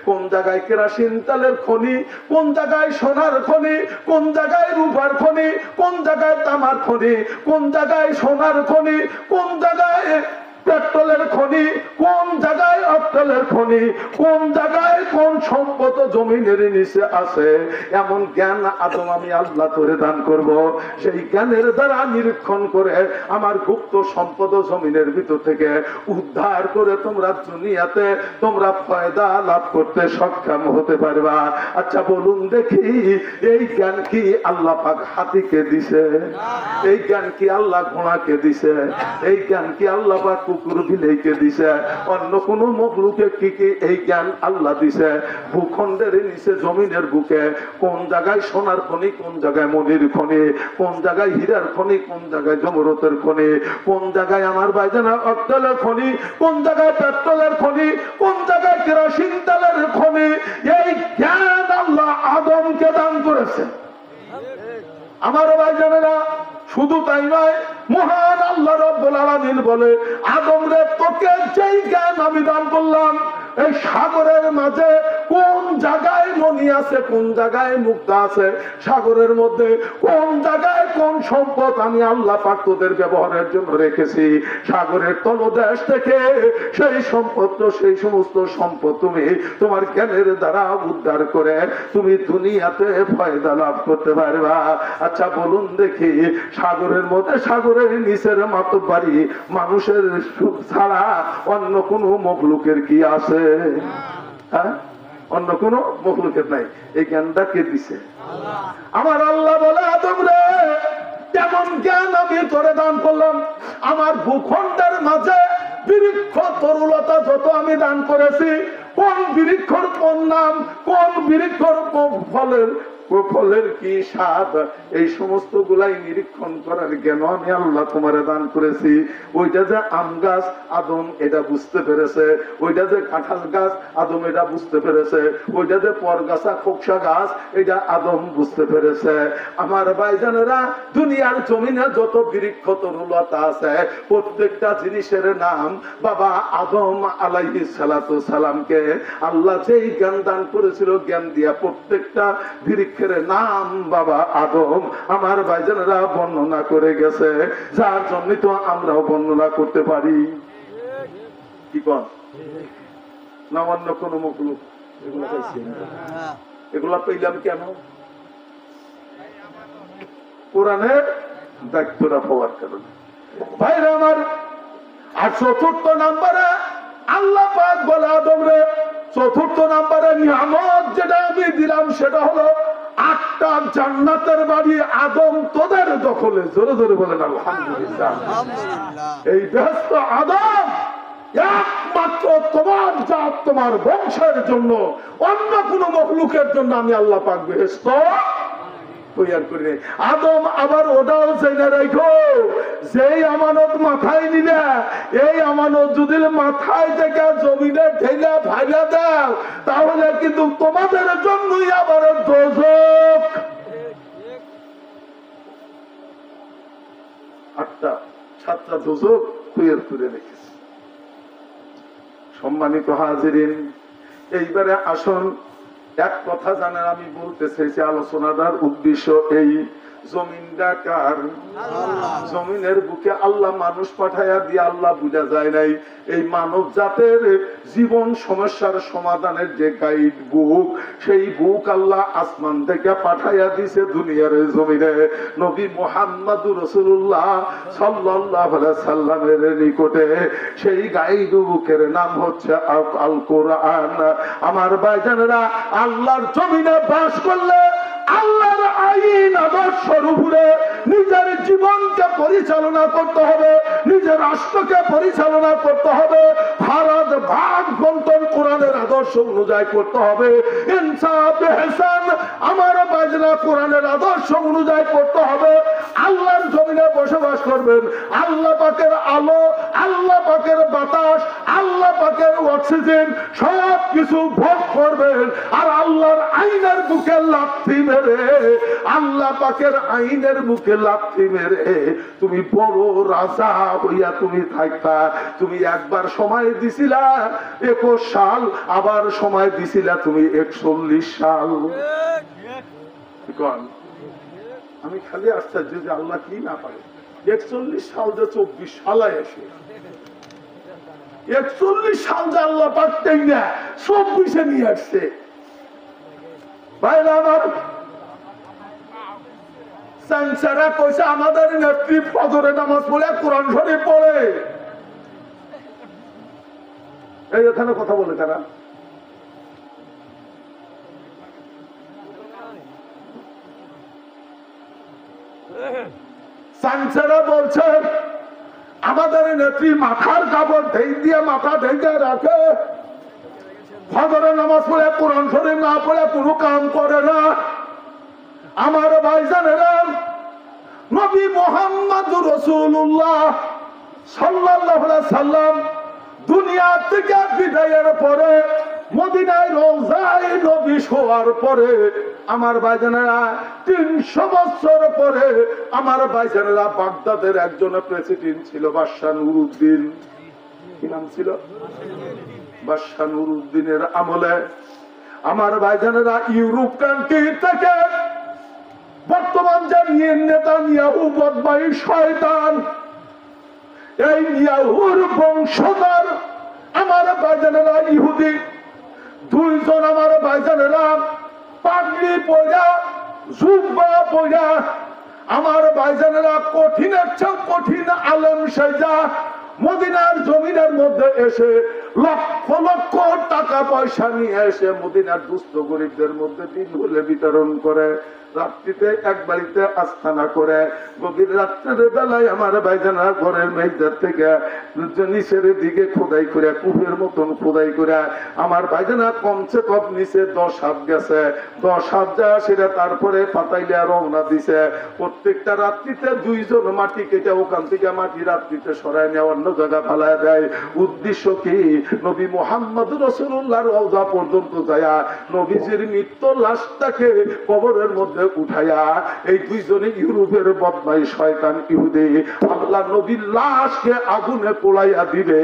কোন জায়গায় কেরাসিন তেলের খনি, কোন জায়গায় সোনার খনি, কোন জায়গায় রূপার খনি, কোন জায়গায় তামার খনি, কোন জায়গায় সোনার খনি, কোন জায়গায় পেট্রোলের খনি, কোন জায়গায় অক্টেলের খনি, কোন জায়গায় কোন সম্পদ জমিনের নিচে আছে, এমন জ্ঞান আদম আমি আল্লাহ তোরে দান করব। সেই জ্ঞানের দ্বারা নিরীক্ষণ করে আমার গুপ্ত সম্পদ জমিনের ভিতর থেকে উদ্ধার করে তোমরা দুনিয়াতে তোমরা ফায়দা লাভ করতে সক্ষম হতে পারবা। আচ্ছা বলুন দেখি, এই জ্ঞান কি আল্লাহ পাক হাতিকে দিছে? এই জ্ঞান কি আল্লাহ ঘোড়াকে দিছে? এই জ্ঞান কি আল্লাহ পাক কুকুর বিলেইকে দিছে? অন্য কোন মখলুকে কি কি এই জ্ঞান আল্লাহ দিছে? ভূখণ্ডের নিচে জমিনের বুকে কোন জায়গায় সোনার খনি, কোন জায়গায় মনির খনি, কোন জায়গায় হীরার খনি, কোন জায়গায় জমরতের খনি, কোন জায়গায় আমার ভাইজানা অক্টেলের খনি, কোন জায়গায় পেট্রোলের খনি, কোন জায়গায় কেরোসিন তেলের খনি, এই জ্ঞান আল্লাহ আদমকে দান করেছে। আমার ভাইজানেরা শুধু তাই নয়, মহান আল্লাহ রাব্বুল আলামিন বলে, আদম রে তোকে যেই জ্ঞান আমি দান করলাম, এই সাগরের মাঝে কোন জায়গায় মণি আছে, কোন জায়গায় মুক্তা আছে, সাগরের মধ্যে কোন জায়গায় কোন সম্পদ আমি আল্লাহ পাক তোদের ব্যবহারের জন্য রেখেছি, সাগরের তলদেশ থেকে সেই সম্পদ, সেই সমস্ত সম্পদ তুমি তোমার জ্ঞানের দ্বারা উদ্ধার করে তুমি দুনিয়াতে ফায়দা লাভ করতে পারবা। আচ্ছা বলুন দেখি, সাগরের মধ্যে, সাগরের নিচের মাতব্বাড়ি মানুষের ছাড়া অন্য কোন মখলুকের কি আছে? হ্যাঁ, অন্য কোন মখলুকের নাই। এই জ্ঞানটা কে দিছে? আমার আল্লাহ বলে, আদম রে কেমন জ্ঞান আমি তোরে দান করলাম, আমার ভূখণ্ডের মাঝে বৃক্ষ তরুলতা যত আমি দান করেছি, কোন বৃক্ষর কোন নাম, কোন বৃক্ষর ফলের ফলের কি স্বাদ, এই সমস্ত গুলাই নিরীক্ষণ করার জ্ঞান আমি আল্লাহ তোমারে দান করেছি। ওইটা যে আম গাছ আদম এটা বুঝতে পেরেছে, ওইটা যে কাঁঠাল গাছ আদম এটা বুঝতে পেরেছে, ওইটা যে পরগাছা খোকসা গাছ এটা আদম বুঝতে পেরেছে। আমার ভাইজানেরা, দুনিয়ার জমিনে যত বৃক্ষ তরুলতা আছে প্রত্যেকটা জিনিসের নাম বাবা আদম আলাইহিস সালাতু সালামকে আল্লাহ যেই জ্ঞান দান করেছিল, জ্ঞান দিয়া প্রত্যেকটা বৃক্ষ নাম বাবা আদম আমার ভাইজানেরা বর্ণনা করে গেছে, যার জন্য তো আমরাও বর্ণনা করতে পারি। কি কন না অন্য কোন মখলুক এগুলা পাইছি? এগুলা পেলাম কেন? কোরআনের দায়িত্বটা পাওয়ার কারণে। ভাইরা আমার, আর চতুর্থ নাম্বারে আল্লাহ পাক বলে, আদম রে চতুর্থ নাম্বারে নিয়ামত যেটা আমি দিলাম সেটা হলো 8টা জান্নাতের বাড়ি আদম তোদের দখলে। জোরে জোরে বলেন আলহামদুলিল্লাহ। এই ব্যস্ত আদম একমাত্র তোমার জাত, তোমার বংশের জন্য, অন্য কোন মখলুকের জন্য আমি আল্লাহ পাক বেহেশত তৈয়ার করে। আদম আবার ওটাও জেনে রাখো, যেই আমানত মাথায় নিলে, এই আমানত যদি মাথায় থেকে জমিনে ঢেলে ভাইলা দাও, তাহলে কিন্তু তোমাদের জন্যই আবার দোজখ। 8টা 7টা দোজখ তৈয়ার করে রেখেছে। সম্মানিত হাজিরিন, এইবারে আসুন এক কথা জানেন, আমি বলতে চাইছি আলোচনাটার উদ্দেশ্য এই, জমিনটা কার? জমিনের বুকে আল্লাহ মানুষ পাঠাইয়া দিয়ে আল্লাহ বুঝা যায় নাই এই মানব জাতের জীবন সমস্যার সমাধানের যে গাইড বুক, সেই বুক আল্লাহ আসমান থেকে পাঠাইয়া দিছে দুনিয়ার জমিনে নবী মুহাম্মদুর রাসূলুল্লাহ সাল্লাল্লাহু আলাইহি সাল্লামের নিকটে। সেই গাইড বুকের নাম হচ্ছে আল কোরআন। আমার ভাইজানেরা, আল্লাহর জমিনে বাস করলে আল্লাহর আইন আদর্শের উপরে নিজের জীবনকে পরিচালনা করতে হবে, নিজের রাষ্ট্রকে পরিচালনা করতে হবে, ভারত ভাগ বন্টন কোরআনের আদর্শ অনুযায়ী করতে হবে, ইনসাফ ইহসান আমার বাজনা কোরআনের আদর্শ অনুযায়ী করতে হবে। আল্লাহর জমিনে বসবাস করবেন, আল্লাহ পাকের আলো, আল্লাহ পাকের বাতাস, আল্লাহ পাকের অক্সিজেন সব কিছু ভোগ করবেন আর আল্লাহর আইনের বুকে লাথি মেরে, আল্লাহ পাকের আইনের বুকে লাথি মেরে তুমি বড় রাজা হইয়া তুমি থাকবা। তুমি একবার সময় দিছিলা 21 সাল, আবার সময় দিছিলা তুমি 41 সাল। আমি খালি আশ্চর্য যে আল্লাহ কি না পারে 41 সাল যে 24 সালায় আসে, 41 সাল যে আল্লাহ পারতেই না 24-এ নিয়ে আসছে। ভাইরা আমার, সংসারা কইছে আমাদের নেত্রী ফজরে নামাজ পড়ে কোরআন শরীফ পড়ে। এই এখানে কথা বলে তারা সংসারা বলছে আমাদের নেত্রী মাথার কাপড় ঢেক দিয়ে মাথা ঢেকে রাখে, ফজরে নামাজ পড়ে কোরআন শরীফ না পড়ে কোনো কাম করে না। আমার ভাইজানেরা, নবী মুহাম্মদুর রাসূলুল্লাহ সাল্লাল্লাহু আলাইহি সাল্লাম দুনিয়া থেকে বিদায়ের পরে মদিনায় রওজায় নবী শোয়ার পরে আমার ভাইজানেরা 300 বছর পরে আমার ভাইজানেরা বাগদাদের একজন প্রেসিডেন্ট ছিল বাদশা নুরউদ্দিন। কি নাম ছিল? বাদশা নুরউদ্দিনের আমলে আমার ভাইজানেরা ইউরোপ কান্ট্রি থেকে বর্তমান যে নেতানিয়াহু বদমাইশ শয়তান, এই নিয়াহুর বংশধর আমার ভাইজানেরা ইহুদি দুইজন আমার ভাইজানেরা পাগড়ি পয়রা জুব্বা পয়রা আমার ভাইজানেরা কঠিনের চেয়ে কঠিন আলেম সাজা মদিনার জমিনের মধ্যে এসে লক্ষ লক্ষ টাকা পয়সা নিয়ে এসে মদিনার দুস্থ গরিবদের মধ্যে দিন হলে বিতরণ করে। রাত্রিতে এক বাড়িতে আস্থানা করে গভীর রাত্রের বেলায় আমার ভাইজানা ঘরের মেঘদার থেকে নিচের দিকে খোদাই করে কূপের মতন খোদাই করে আমার ভাইজানা কমসে কম নিচে 10 হাত গেছে। 10 হাত যা সেটা তারপরে পাতাইলে রওনা দিছে। প্রত্যেকটা রাত্রিতে 2 জন মাটি কেটে ওখান থেকে মাটি রাত্রিতে সরাই নেওয়া অন্য জায়গা ফালায় দেয়। উদ্দেশ্য কি? নবী মুহাম্মদ রাসূলুল্লাহর রওজা পর্যন্ত যায়া নবীজির মৃত লাশটাকে কবরের মধ্যে উঠাইয়া এই 2 জনে ইউরোপের বদমাইশ শয়তান ইহুদি আল্লাহ নবীর লাশকে আগুনে পোড়াইয়া দিবে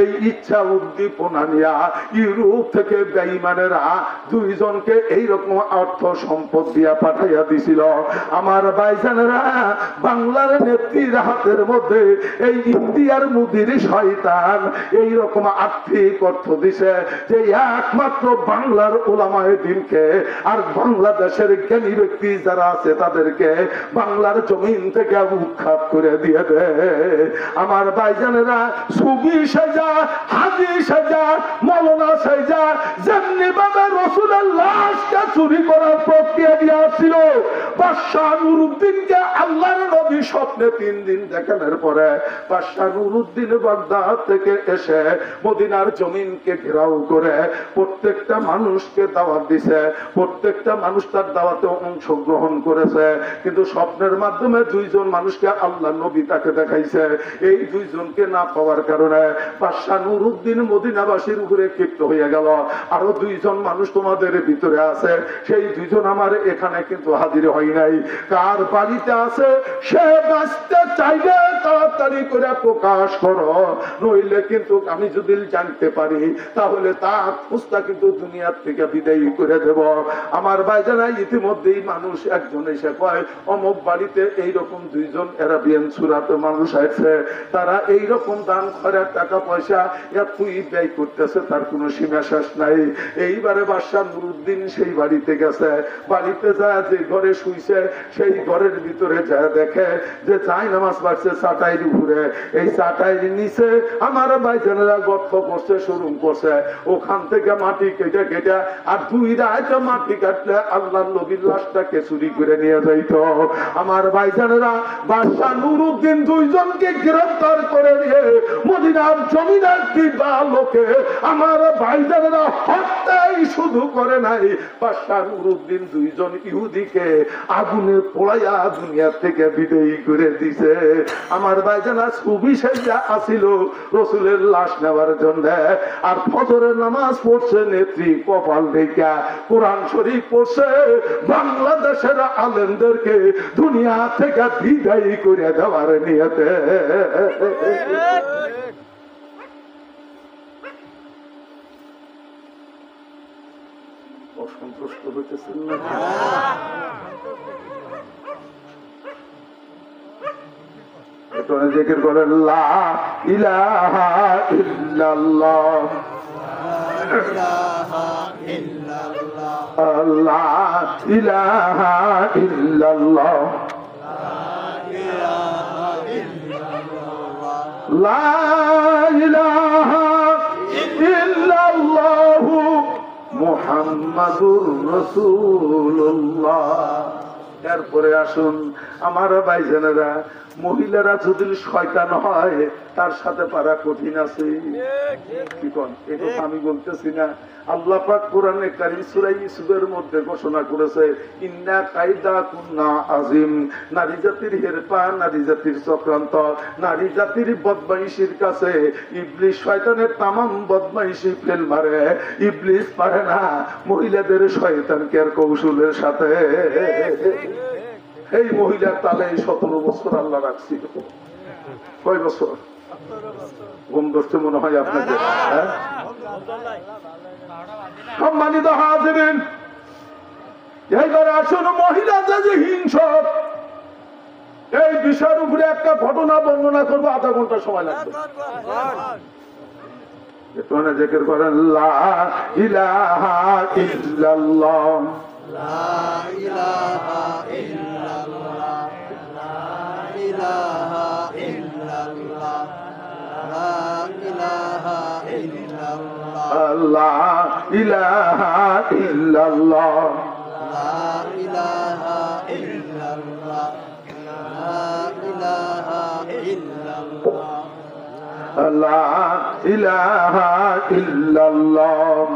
এই ইচ্ছা উদ্দীপনা নিয়া ইউরোপ থেকে বেঈমানেরা 2 জনকে এইরকম অর্থ সম্পদ দিয়া পাঠাইয়া দিছিল। আমার ভাইজানেরা, বাংলার নেত্রীর হাতের মধ্যে এই ইন্ডিয়ার মুদির শয়তান এইরকম আর্থিক অর্থ দিছে যে একমাত্র বাংলার উলামায়ে দ্বীনকে আর বাংলাদেশের জ্ঞানী ব্যক্তি যারা আছে তাদেরকে বাংলার জমিন থেকে উৎখাত করে দিয়ে দেয়। আমার ভাইজানেরা, সুবি সাজা, হাজি সাজা, মৌলানা সাজা যেমনি ভাবে রাসূলের লাশকে চুরি করার প্রক্রিয়া দিয়ে আসছিল, বাদশা নুরউদ্দিনকে আল্লাহর নবী স্বপ্নে 3 দিন দেখানোর পরে বাদশা নুরউদ্দিন বাগদাদ থেকে এসে মদিনার জমিনকে ঘেরাও করে প্রত্যেকটা মানুষকে দাওয়াত দিছে। প্রত্যেকটা মানুষ তার দাওয়াতে অংশগ্রহণ করেছে, কিন্তু স্বপ্নের মাধ্যমে 2 জন মানুষকে আল্লাহ নবী তাকে দেখাইছে। এই 2 জনকে না পাওয়ার কারণে বাদশা নুরউদ্দিন মদিনাবাসীর উপরে ক্ষিপ্ত হয়ে গেল। আরো 2 জন মানুষ তোমাদের ভিতরে আছে, সেই 2 জন আমার এখানে কিন্তু হাজির হয় নাই। কার বাড়িতে আছে সে বাঁচতে চাইলে তাড়াতাড়ি করে প্রকাশ করো, নইলে কিন্তু আমি যদি জানতে পারি তাহলে তার খুঁজটা কিন্তু দুনিয়ার থেকে বিদায় করে দেব। আমার ভাইজানা, ইতিমধ্যেই মানুষ একজন এসে কয় অমুক বাড়িতে এইরকম 2 জন আরাবিয়ান সুরাতে মানুষ আছে, তারা এইরকম দান খয়রাত টাকা পয়সা এতই ব্যয় করতেছে, তার কোনো সীমা শেষ নাই। এইবারে বাদশা নুরউদ্দিন সেই বাড়িতে গেছে। বাড়িতে যায় যে ঘরে শুইছে সেই ঘরের ভিতরে যায় দেখে যে চাই নামাজ পড়ছে চাটাইয়ের উপরে। এই চাটাইয়ের নিচে আমার ভাইজানেরা গর্ত করছে, শুরু করছে। ওখান থেকে মাটি কেটে কেটে আর 2 রাত মাটি কাটলে আল্লাহর নবীর লাশটাকে চুরি করে নিয়ে যাইত। আমার ভাইজানেরা, বাদশা নুরউদ্দিন 2 জনকে গ্রেফতার করে নিয়ে মদিনার জমিনের দিবা লোকে আমার ভাইজানেরা হত্যায় শুধু করে নাই, বাদশাহ নুরউদ্দিন দুইজন ইহুদিকে আগুনে পোড়াইয়া দুনিয়া থেকে বিদায়ী করে দিছে। আমার ভাইজানা ছবি সেজা আসিল রসুলের লাশ নেওয়ার জন্য, আর ফজরের নামাজ পড়ছে নেত্রী কপাল ঢেকা, কোরআন শরীফ পড়ছে, বাংলাদেশের আলেমদেরকে দুনিয়া থেকে বিদায়ী করে দেওয়ার নিয়তে। অসন্তুষ্ট হইতেছেন না? জিকির করেন লা ইলাহা ইল্লাল্লাহ, লা ইলাহা ইল্লাল্লাহ, লা ইলাহা ইল্লাল্লাহু মুহাম্মাদুর রাসূলুল্লাহ। এরপরে আসুন আমার ভাইজানেরা, মহিলারা যদি শয়তান হয় তার সাথে পারা কঠিন আছে। কি কোন? এটা আমি বলতেছি না, আল্লাহ পাক কোরআনে কারীম সূরা ইউসুফের মধ্যে ঘোষণা করেছে, ইন্না কাইদা কুন্না আযীম। নারী জাতির হেরপা, নারী জাতির চক্রান্ত, নারী জাতির বদমাইশির কাছে ইবলিস শয়তানের তামাম বদমাইশি ফেল মারে। ইবলিস পারে না মহিলাদের শয়তানকে আর কৌশলের সাথে। এই মহিলার তালে 17 বছর আল্লাহ রাখছিল। কয় বছর? ঘুম ধরছে মনে হয় আপনাদের। সম্মানিত হাজিরিন, এইবার আসুন মহিলাদের যে হিংসক, এই বিষয়ের উপরে একটা ঘটনা বর্ণনা করবো, আধা ঘন্টা সময় লাগবে। তোমরা জিকির করেন লা ইলাহা ইল্লাল্লাহ, লা ইলাহা ইল্লাল্লাহ, লা ইলাহা ইল্লাল্লাহ, লা ইলাহা ইল্লাল্লাহ, লা ইলাহা ইল্লাল্লাহ, লা ইলাহা ইল্লাল্লাহ, লা ইলাহা ইল্লাল্লাহ, লা ইলাহা ইল্লাল্লাহ,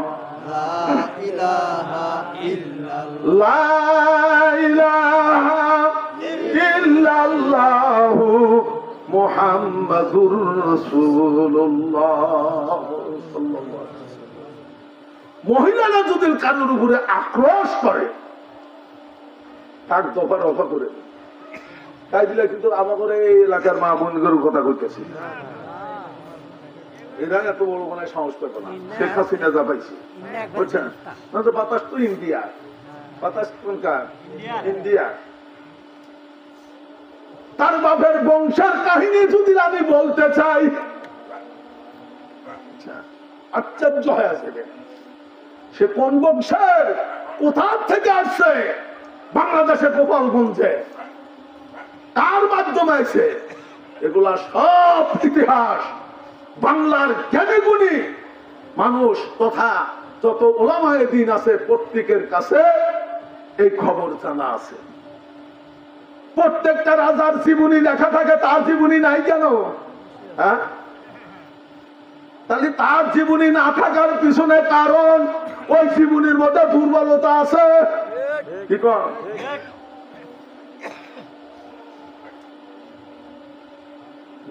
লা ইলাহা ইল্লাল্লাহ, লা ইলাহা ইল্লাল্লাহ মুহাম্মাদুর রাসূলুল্লাহ। মহিলারা যদি কারোর উপরে আক্রোশ করে তার দফা রফা করে তাই দিলে, কিন্তু আমাদের এই এলাকার মা বোনদের কথা কইতেছি, এরা এত বড় মনে সাহস পেত না। শেখ হাসিনা যা পাইছে বুঝছেন, বাতাস তো ইন্ডিয়া, বাতাস কোনকার? ইন্ডিয়া। তার বাপের বংশের কাহিনী যদি আমি বলতে চাই, আশ্চর্য হয়ে আসবে। সে কোন বংশের, কোথা থেকে আসছে, বাংলাদেশে গোপালগঞ্জে কার মাধ্যমে আছে, এগুলা সব ইতিহাস বাংলার জ্ঞানী গুণী মানুষ তথা যত ওলামায়ে দ্বীন আছে প্রত্যেকের কাছে এই খবর জানা আছে। প্রত্যেকটা রাজার জীবনী লেখা থাকে, তার জীবনী নাই কেন? হ্যাঁ, তাহলে তার জীবনী না থাকার পিছনে কারণ ওই জীবনীর মধ্যে দুর্বলতা আছে। কি কর?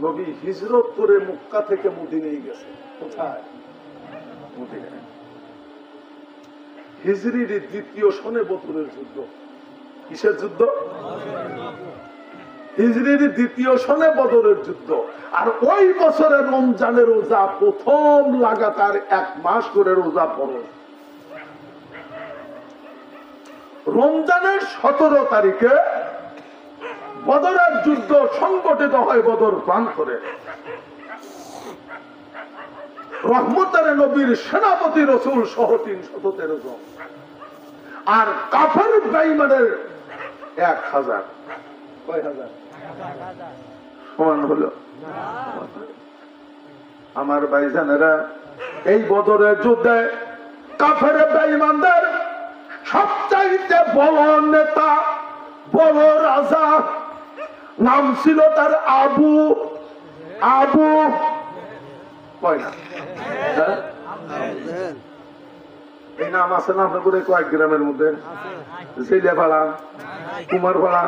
নবী হিজরত করে মক্কা থেকে মদিনায় গেছে। কোথায়? মদিনায়। হিজরির দ্বিতীয় সনে বছরের যুদ্ধ। কিসের যুদ্ধ? হিজরির দ্বিতীয় সনে বদরের যুদ্ধ। আর ওই বছরের রমজানের রোজা প্রথম লাগাতার 1 মাস করে রোজা ফরজ। রমজানের 17 তারিখে বদরের যুদ্ধ সংগঠিত হয় বদর প্রান্তরে। রহমতের নবীর সেনাপতি রসুল সহ 313 জন, আর কাফের বেঈমানের 1000। কয় হাজার? সমান হলো? আমার ভাইজানেরা, এই বদরের যুদ্ধে কাফের বেঈমানদের সবচাইতে বড় নেতা, বড় রাজা, নাম ছিল তার আবু কয়না এই নাম আছে না আপনার করে কয়েক গ্রামের মধ্যে? জেলিয়াপাড়া, কুমারপাড়া,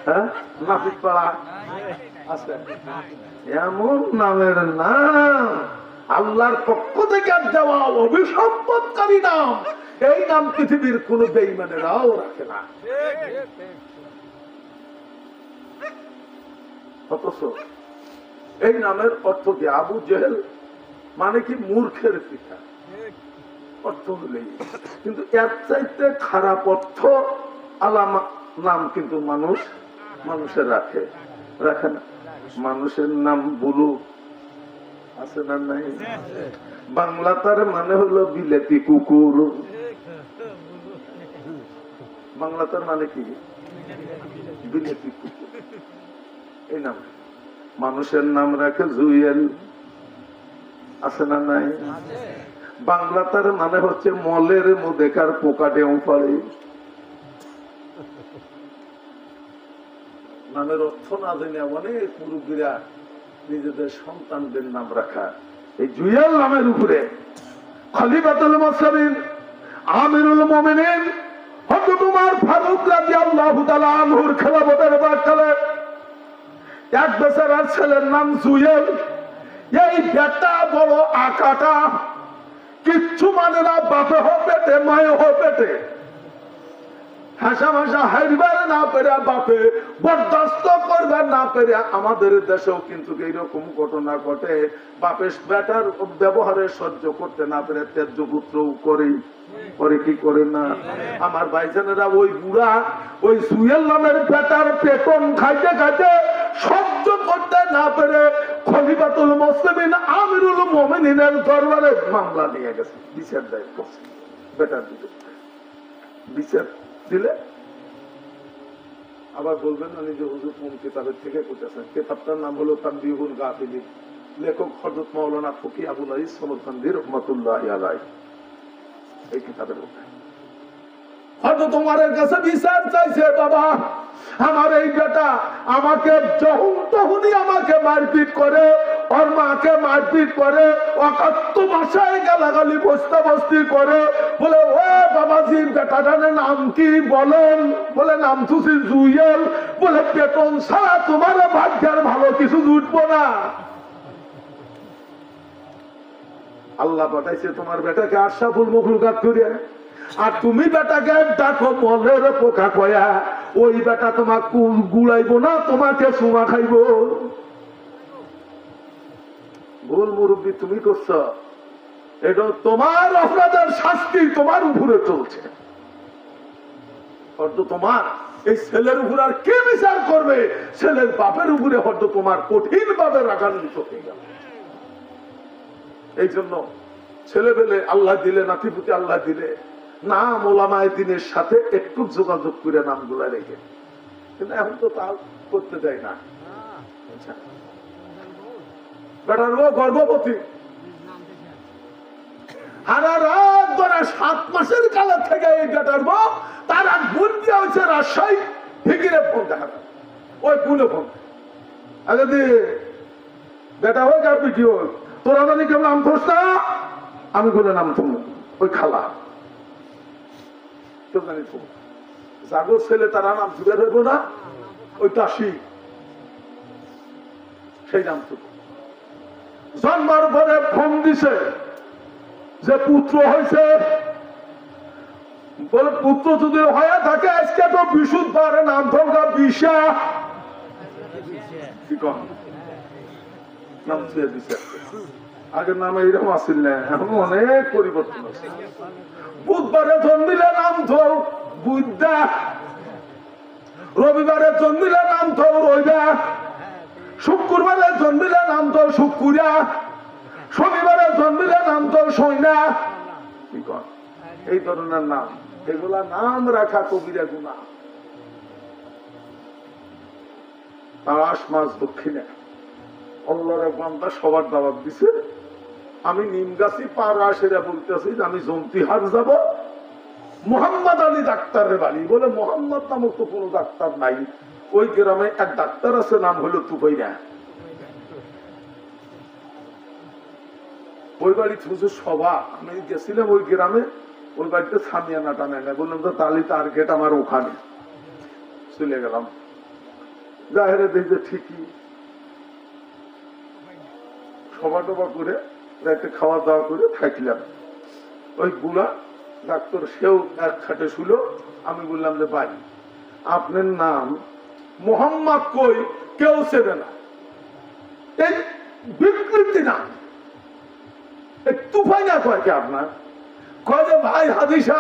হ্যাঁ, নাপিতপাড়া আছে। এমন নামের নাম আল্লাহর পক্ষ থেকে দেওয়া অভিসম্পদকারী নাম। এই নাম পৃথিবীর কোন বেঈমানেরাও রাখে না। অথচ এই নামের অর্থ কি? আবু জেহেল মানে কি? মূর্খের পিতা অর্থ হলেই, কিন্তু এর চাইতে খারাপ অর্থ আলাম নাম কিন্তু মানুষের রাখে না। মানুষের নাম বুলু আছে না নাই? বাংলা তার মানে হলো বিলেতি কুকুর। বাংলা তার মানে কি? বিলেতি কুকুর। এই নাম মানুষের নাম রাখে জুয়েল, আছে না নাই? বাংলা তার মানে হচ্ছে মলের মধ্যেকার পোকা ডেউ পড়ে। নামের অর্থ না জেনে অনেক মুরব্বীরা নিজেদের সন্তানদের নাম রাখা। এই জুয়েল নামের উপরে খলিফাতুল মুসলিমিন আমিরুল মুমিনিন হযরত ওমর ফারুক রাদিয়াল্লাহু তাআলা আনহুর খেলাফতের বাদকালে এক বেচারার ছেলের নাম জুয়েল। এই বেটা বড় আকাটা, কিচ্ছু মানে না, বাপে হোক পেটে, মায়ে হোক পেটে, হাসা ভাষা হাইবার না পেরে, বাপে বরদাস্ত করবার না পেরে। আমাদের দেশেও কিন্তু এইরকম ঘটনা ঘটে, বাপের বেটার ব্যবহারে সহ্য করতে না পেরে তেজ্য পুত্রও করে কি করে না। আমার ভাইজানেরা ওই বুড়া ওই জুয়েল নামের বেটার পেটন খাইতে খাইতে সহ্য করতে না পেরে খলিফাতুল মুসলিমিন আমিরুল মুমিনিনের দরবারে মামলা নিয়ে গেছে, বিচার দায়ের করছে বেটার বিরুদ্ধে। বিচার দিলে আবার বলবেন না নিজে হুজুর কোন কিতাবের থেকে করতেছেন। কিতাবটার নাম হলো তানবীহুল গাফিলিন, লেখক হযরত মাওলানা ফকি আবুল আইস সমরকান্দি রাহমাতুল্লাহি আলাইহি। এই কিতাবের মধ্যে হযরত ওমরের কাছে বিচার চাইছে, বাবা আমার এই বেটা আমাকে যখন তখনই আমাকে মারপিট করে, ওর মাকে মারপিট করে, অকাত্য ভাষায় গালাগালি বস্তাবস্তি করে, বলে ও বাবাজি বেটাটার নাম কি বলেন? বলে নাম তুসি জুয়েল। বলে বেতন ছাড়া তোমার ভাগ্যের ভালো কিছু জুটবো না। আল্লাহ পাঠাইছে তোমার বেটাকে আশরাফুল মাখলুকাত করিয়া, আর তুমি বেটাকে ডাকো মলের পোকা কয়া। ওই বেটা তোমার গুড়াইবো না, তোমাকে সুমা খাইব। ভুল মুরব্বী তুমি করছো, এটা তোমার অপরাধের শাস্তি তোমার উপরে চলছে। হয়তো তোমার এই ছেলের উপর আর কে বিচার করবে? ছেলের বাপের উপরে হয়তো তোমার কঠিন ভাবে রাগান্বিত হয়ে গেল। এই জন্য ছেলেবেলে আল্লাহ দিলে, নাতিপুতি আল্লাহ দিলে, নাম ওলামায়ে দ্বীনের সাথে একটু যোগাযোগ করে নামগুলা রেখে। কিন্তু এখন তো তা করতে দেয় না। বেটার ও গর্ভবতী, সারা রাত ধরে 7 মাসের কালে থেকে এই বেটার বউ তার এক বোন দিয়ে হয়েছে রাজশাহী ফিকিরে ফোন দেখা যায়। ওই বোনে ফোন আগে দিয়ে বেটা হোক আর পিটি হোক, তোরা জানি কেউ নাম ধরস না, আমি বলে নাম থম। ওই খালা কেউ জানি থম, জাগর ছেলে তারা নাম জুড়ে হইব না, ওই তাসি সেই নাম থম। জন্মার পরে ফোন দিছে যে পুত্র হয়েছে, বলে পুত্র যদি হয়ে থাকে আজকে তো বিশুদ্ধবার নাম ধরবা বিশা। নাম ছুঁয়ে দিছে, আগের নাম এইরকম আসিল না, এখন অনেক পরিবর্তন আছে। বুধবারে জন্মিলে নাম ধর বুদ্ধা, রবিবারে জন্মিলে নাম ধর রইবা, শুক্রবারে জন্মিলে নাম ধর শুক্কুরা, শনিবারে জন্মিলে নাম ধর সৈনা। এই ধরনের নাম, এগুলা নাম রাখা কবিরা গুনাহ। তারাশ মাস দক্ষিণে আল্লাহর এক বান্দা সবার দাওয়াত দিছে। আমি নিমগাছি পাড়া সেরা বলতেছি যে আমি জন্তিহার যাব মোহাম্মদ আলী ডাক্তারের বাড়ি। বলে মোহাম্মদ নামক তো কোনো ডাক্তার নাই, ওই গ্রামে এক ডাক্তার আছে, নাম হলো তুফাইরা। ওই বাড়ি হুজুর সভা, আমি গেছিলাম ওই গ্রামে, ওই বাড়িতে সামিয়ানা টানে না, বললাম তো তাহলে তার গেট আমার ওখানে। চলে গেলাম, জাহেরে দেখবে ঠিকই সভা টভা করে রাতে খাওয়া দাওয়া করে থাকলাম। ওই বুড়া ডাক্তার সেও এক খাটে শুলো। আমি বললাম যে ভাই আপনার নাম মোহাম্মদ, কই কেউ চেনে না, এই বিকৃতি নাম, তুফাই না কয় কি আপনার? কয় যে ভাই হাদিসা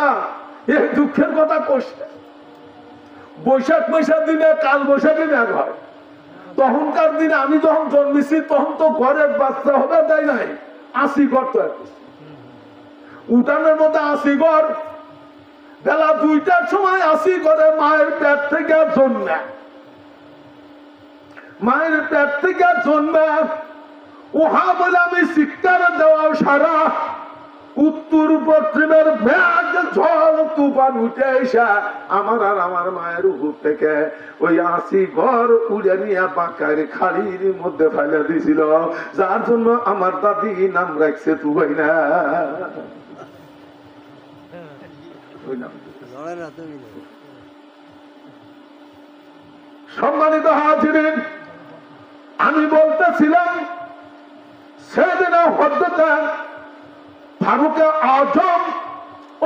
এই দুঃখের কথা করছে, বৈশাখ বৈশাখ দিনে কাল বৈশাখী মেঘ হয়। তখনকার দিনে আমি যখন জন্মেছি তখন তো ঘরের বাচ্চা হবে, তাই নাই 80 ঘর তো উঠানের মধ্যে 80 ঘর, বেলা 2টার সময় 80 ঘরে মায়ের পেট থেকে জন্মে, মায়ের পেট থেকে জন্মে উহা বলে আমি শিক্ষার দেওয়া সারা উত্তর পশ্চিমের মেঘ ঝড় তুফান উঠে এসে আমার আর আমার মায়ের উপর থেকে ওই 80 ঘর উড়ে নিয়ে বাঁকার খাড়ির মধ্যে ফেলে দিয়েছিল, যার জন্য আমার দাদি নাম রাখছে তুই না। সম্মানিত হাজিরিন, আমি বলতেছিলাম সেদিন হযরত ফারুক আজম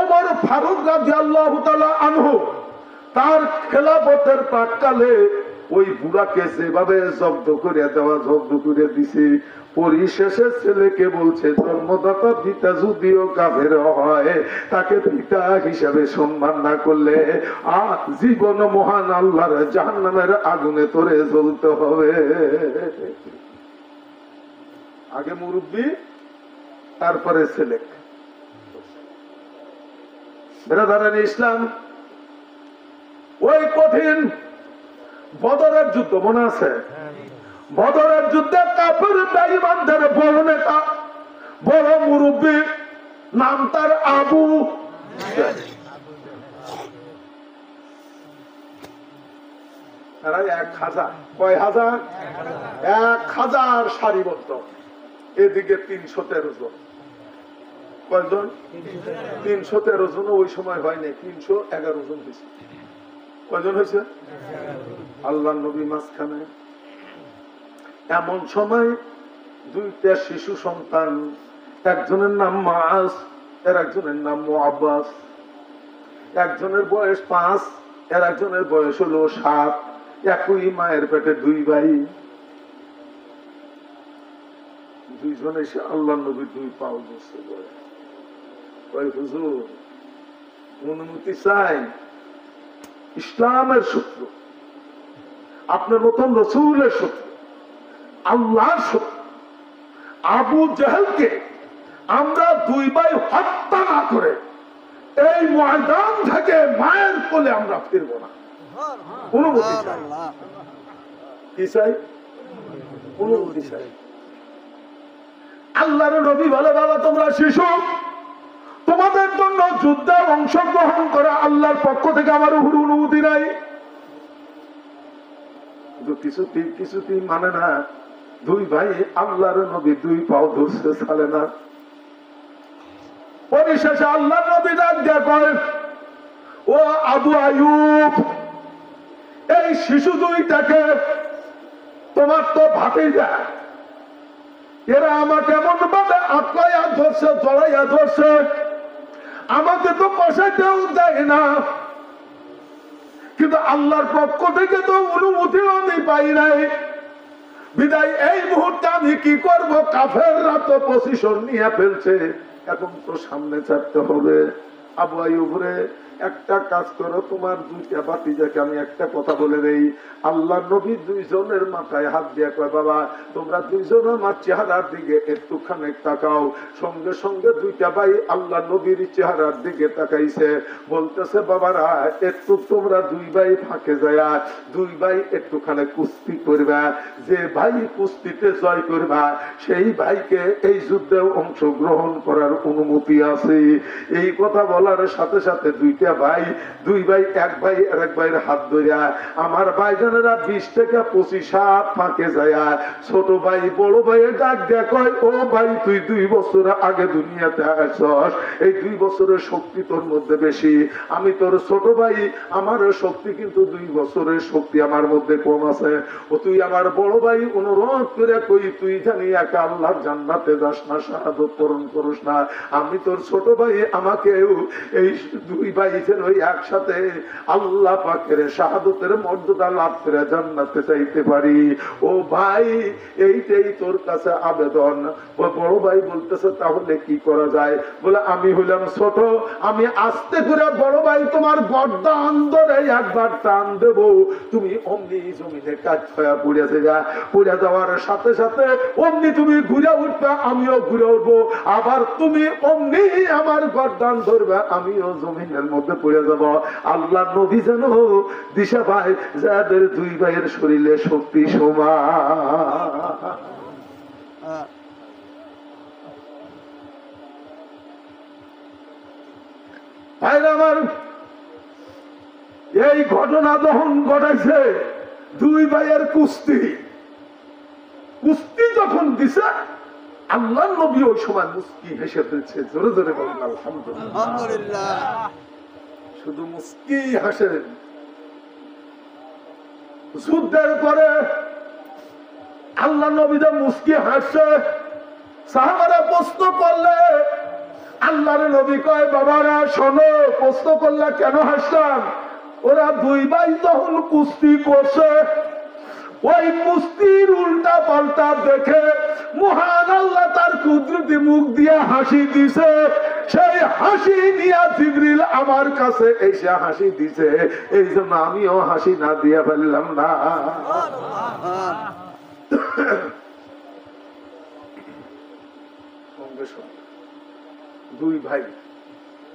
ওমর ফারুক রাদিয়াল্লাহু তাআলা আনহু তার খেলাফতের প্রাক্কালে ওই বুড়াকে যেভাবে জব্দ করে দেওয়া, জব্দ করে দিছে, পরিশেষে ছেলেকে বলছে জন্মদাতা পিতা যদিও কাফের হয় তাকে পিতা হিসাবে সম্মান না করলে জীবন মহান আল্লাহর জাহান্নামের আগুনে তোরে জ্বলতে হবে। আগে মুরব্বী তারপরে ছেলে। ব্রাদারান ইসলাম, ওই কঠিন বদরের যুদ্ধ মনে আছে? বদরের যুদ্ধে কাফের বেঈমানদের বড় নেতা, বড় মুরব্বী, নাম তার আবু। তারা 1000, কয় হাজার? 1000 সারিবদ্ধ, এদিকে 313 জন। কয়জন? 313 জন। ওই সময় হয়নি, 311 জন হয়েছে। কয়জন হয়েছে? আল্লাহ নবী মাঝখানে। এমন সময় 2টা শিশু সন্তান, একজনের নাম মাআজ, এর একজনের নাম মুআব্বাস। একজনের বয়স 5, এর একজনের বয়স হলো 7। একই মায়ের পেটে 2 ভাই। 2 জন এসে আল্লাহ নবী 2 পাও বসে বলে, ওই হুজুর অনুমতি চাই, ইসলামের শত্রু, আপনার মতন রাসূলের শত্রু, আল্লাহর শত্রু আবু জাহেলকে আমরা 2 ভাই হত্যা না করে এই ময়দান থেকে মায়ের কোলে আমরা ফিরব না। অনুমতি চাই। কি চাই? অনুমতি চাই। আল্লাহর নবী বলে, বাবা তোমরা শিশু, তোমাদের জন্য যুদ্ধে অংশগ্রহণ করা আল্লাহর পক্ষ থেকে আমার উপর অনুমতি নাই। কিছুতেই মানে না। 2 ভাই আল্লাহর নবী 2 পাও ধরছে, ছাড়ে না। পরিশেষে আল্লাহর নবী ডাক দিয়ে কয়, ও আবু আয়ুব, এই শিশু 2টাকে তোমার তো ভাতিজা, এরা আমাকে এমন ভাবে আঁকড়াইয়া ধরছে, জড়াইয়া ধরছে, আমাকে তো বসাইতেও দেয় না, কিন্তু আল্লাহর পক্ষ থেকে তো অনুমতিও আমি পাই নাই। বিদায় এই মুহূর্তে আমি কি করব? কাফেররা তো পজিশন নিয়ে ফেলছে, এখন তো সামনে ছাড়তে হবে। আবু আইয়ুব রে, একটা কাজ করো, তোমার 2টা ভাতিজাকে আমি একটা কথা বলে দেই। আল্লাহ নবী 2 জনের মাথায় হাত দিয়ে কয়, বাবা তোমরা 2 জন আমার চেহারার দিকে একটুখানি তাকাও। সঙ্গে সঙ্গে 2টা ভাই আল্লাহ নবীর চেহারার দিকে তাকাইছে, বলতেছে, বাবারা একটু তোমরা 2 ভাই ফাঁকে যায় 2 ভাই একটুখানি কুস্তি করবা, যে ভাই কুস্তিতে জয় করবা সেই ভাইকে এই যুদ্ধে অংশগ্রহণ করার অনুমতি আছে। এই কথা বলার সাথে সাথে 2টা দুইটা ভাই, দুই ভাই এক ভাই আর এক ভাইয়ের হাত ধরিয়া আমার ভাইজানেরা 20 থেকে 25 হাত ফাঁকে যায়। ছোট ভাই বড় ভাইয়ের ডাক দেয়া কয়, ও ভাই তুই 2 বছর আগে দুনিয়াতে আসছস, এই 2 বছরের শক্তি তোর মধ্যে বেশি, আমি তোর ছোট ভাই, আমার শক্তি কিন্তু 2 বছরের শক্তি আমার মধ্যে কম আছে। ও তুই আমার বড় ভাই, অনুরোধ করে কই তুই জানি একা আল্লাহর জান্নাতে যাস না, শাহাদত বরণ করিস না। আমি তোর ছোট ভাই, আমাকেও এই 2 ভাই যেন একসাথে আল্লাহ পাকের শাহাদতের মর্যাদা লাভ করে জান্নাতে চাইতে পারি। ও ভাই এইটাই তোর কাছে আবেদন। ও বড় ভাই বলতেছে তাহলে কি করা যায়? বলে আমি হইলাম ছোট, আমি আস্তে করে বড় ভাই তোমার গর্দান ধরে একবার টান দেব, তুমি অমনি জমিনে কাজ হয়ে পড়েছে যা, পড়ে যাওয়ার সাথে সাথে অমনি তুমি ঘুরে উঠবে, আমিও ঘুরে উঠবো, আবার তুমি অমনি আমার গর্দান ধরবে, আমিও জমিনের মধ্যে পড়ে যাব। আল্লাহ নবী যেন দিশা পায় যাদের 2 ভাইয়ের শরীরে শক্তি সমান। আমার এই ঘটনা যখন ঘটাইছে, 2 ভাইয়ের কুস্তি যখন দিছে, আল্লাহ নবী ওই সময় মুস্কি হেসে ফেলছে, জোরে জোরে বলেন আলহামদুলিল্লাহ। শুধু মুস্কি হাসেন। যুদ্ধের পরে আল্লাহ নবী যে মুস্কি হাসছে, সাহাবারা প্রশ্ন করলে, আল্লাহর নবী কয় বাবারা শোনো, প্রশ্ন করলে কেন হাসলাম? ওরা 2 ভাই যখন কুস্তি করছে, ওই কুস্তির উল্টা পাল্টা দেখে মহান আল্লাহ তার কুদরতি মুখ দিয়ে হাসি দিছে। সেই হাসি নিয়ে জিবরিল আমার কাছে এসে হাসি দিছে, এই জন্য আমিও হাসি না দিয়ে ফেললাম না। 2 ভাই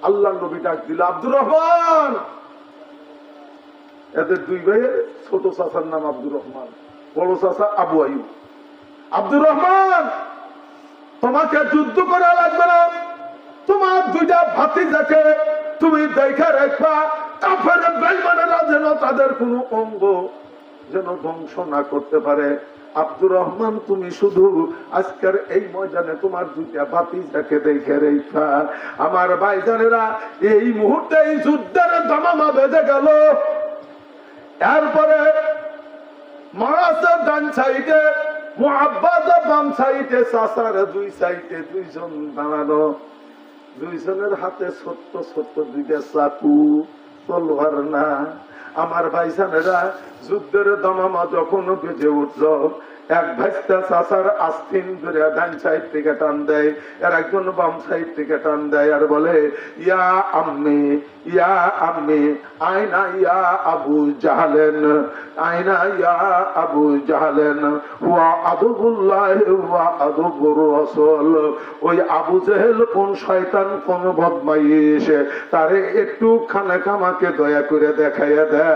আল্লাহ নবী ডাক দিল, আব্দুর রহমান। এদের 2 ভাইয়ের ছোট চাচার নাম আব্দুর রহমান, বড় চাচা আবু আইয়ুব। আব্দুর রহমান, তোমাকে যুদ্ধ করা লাগবে না, তোমার 2টা ভাতিজাকে তুমি দেখা রাখবা, কাফের বেঈমানেরা যেন তাদের কোনো অঙ্গ যেন ধ্বংস না করতে পারে। আব্দুর রহমান, তুমি শুধু আজকের এই ময়দানে তোমার 2টা ভাতিজাকে দেখে রেখা। আমার ভাইজানেরা, এই মুহূর্তে এই যুদ্ধের দামামা বেজে গেল। এরপরে মারাসা ডান সাইডে, মুআব্বাদা বাম সাইডে, চাচার 2 সাইডে 2 জন দাঁড়ানো। 2 জনের হাতে ছোট্ট ছোট্ট 2টা চাকু, তলোয়ার না। আমার ভাইজানেরা, যুদ্ধের দামামা যখন বেজে উঠল, এক ভাইস্তা চাচার আস্তিন ধরে ডান সাইড থেকে টান দেয়, আর একজন বাম সাইড থেকে টান দেয়, আর বলে ইয়া আম্মি, ইয়া আম্মি, আয়না ইয়া আবু জাহলেন, আয়না ইয়া আবু জাহলেন, ওয়া আদুবুল্লাহ ওয়া আদুবুর রাসূল। ওই আবু জেহেল কোন শয়তান, কোন বদমাইশ, তারে একটু খানাকা আমাকে দয়া করে দেখাইয়া দেয়।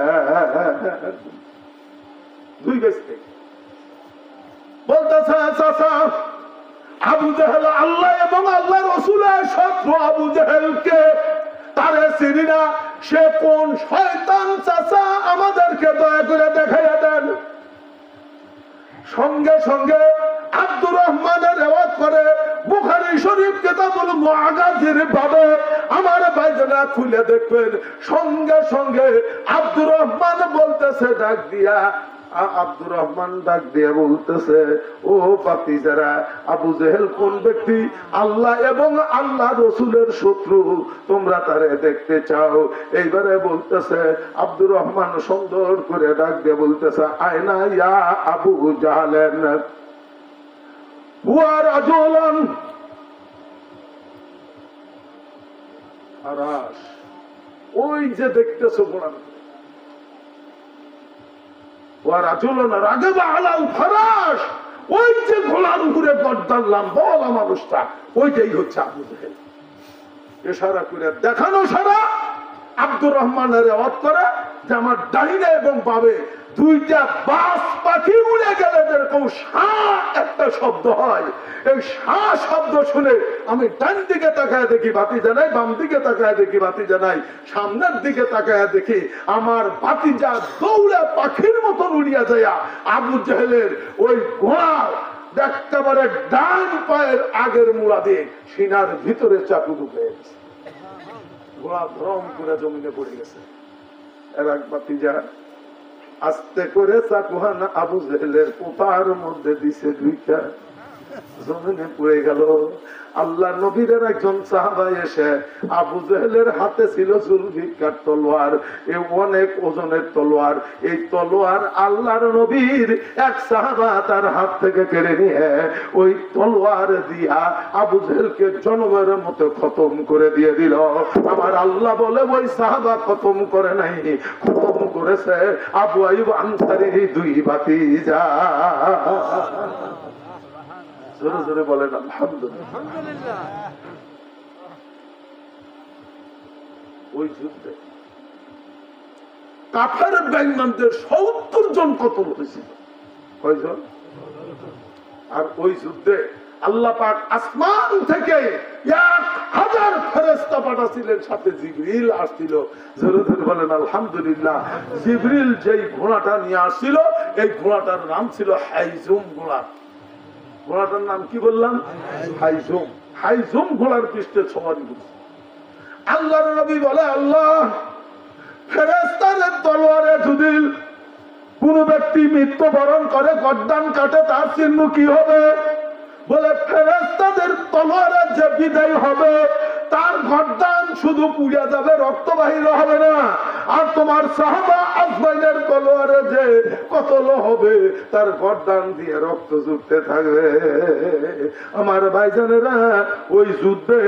2 ব্যক্তি বলতেছে, চাচা আবু জেহেল আল্লাহ এবং আল্লাহ রাসূলের শত্রু, আবু জেহেলকে তারে চিনি না, সে কোন শয়তান, চাচা আমাদেরকে দয়া করে দেখাইয়া দেন। সঙ্গে সঙ্গে আব্দুর রহমানের রেওয়ায়াত করে বুখারী শরীফ কিতাবুল মুআগাজির ভাবে আমার ভাইজানা খুলে দেখবেন, সঙ্গে সঙ্গে আব্দুর রহমান বলতেছে, ডাক দিয়া আব্দুর রহমান ডাক দিয়ে বলতেছে, ও ভাতিজারা, আবু জেহেল কোন ব্যক্তি? আল্লাহ এবং আল্লাহ রাসূলের শত্রু, তোমরা তারে দেখতে চাও? এইবারে বলতেছে আব্দুর রহমান সুন্দর করে ডাক দিয়ে বলতেছে, আয়না ইয়া আবু জাহলেন হুয়া রাজুলান। আরাস, ওই যে দেখতেছো গোলাম, ওই যে ঘোড়ার উপরে গর্দান লম্বা মানুষটা, ওইটাই হচ্ছে আবু জেহেল। ইশারা করে দেখানো সারা আব্দুর রহমানের রেওয়ায়াত করে যে আমার ডাইনে এবং বামে দুইটা বাস পাখি উড়ে গেলে যেরকম শাঁ একটা শব্দ হয়, এই শাঁ শব্দ শুনে আমি ডান দিকে তাকায় দেখি বাতি জানাই, বাম দিকে তাকায় দেখি বাতি জানাই, সামনের দিকে তাকায় দেখি আমার ভাতিজা দৌড়ে পাখির মতন উড়িয়া যায় আবু জেহেলের ওই ঘোড়ার একেবারে ডান পায়ের আগের মুড়া দিয়ে সিনার ভিতরে চাকু ঢুকে গেছে। ঘোড়া ধরম করে জমিনে পড়ে গেছে। এর এক ভাতিজা আস্তে করে চাকুহান আবু জেহেলের পোপার মধ্যে দিছে, দুইটা জমিনে পড়ে গেল। আল্লাহ নবীর একজন সাহাবা এসে, আবু জেহেলের হাতে ছিল জুলফিকার তলোয়ার, এই অনেক ওজনের তলোয়ার, এই তলোয়ার আল্লাহর নবীর এক সাহাবা তার হাত থেকে কেড়ে নিয়ে ওই তলোয়ার দিয়া আবু জেহেলকে জনমের মতো খতম করে দিয়ে দিল। আমার আল্লাহ বলে ওই সাহাবা খতম করে নাই, খতম করেছে আবু আইয়ুব আনসারীর দুই ভাতিজা। জোরে জোরে বলেন আলহামদুলিল্লাহ। ওই যুদ্ধে কাফের বেঈমানদের ৭০ জন কতল হয়েছিল। কয়জন? আর ওই যুদ্ধে আল্লাহ পাক আসমান থেকে ১,০০০ ফেরেশতা পাঠাছিলেন, সাথে জিবরিল আসছিল। জোরে জোরে বলেন আলহামদুলিল্লাহ। জিবরিল যেই ঘোড়াটা নিয়ে আসছিল, এই ঘোড়াটার নাম ছিল হাইজুম ঘোড়া। ঘোড়াটার নাম কি বললাম? হাইজুম। হাইজুম ঘোড়ার পৃষ্ঠে সবারই করছে। আল্লাহর নবী বলে, আল্লাহ, ফেরেশতাদের তলোয়ারে যদি কোন ব্যক্তি মৃত্যুবরণ করে, গর্দান কাটে, তার চিহ্ন কি হবে? বলে ফেরেশতাদের তলোয়ারে যে বিদায় হবে তার গর্দান শুধু পুড়ে যাবে, রক্ত বাহির হবে না। আর তোমার সাহাবা আজমাইলের তলোয়ারে যে কতল হবে তার গর্দান দিয়ে রক্ত জুড়তে থাকবে। আমার ভাইজানেরা, ওই যুদ্ধে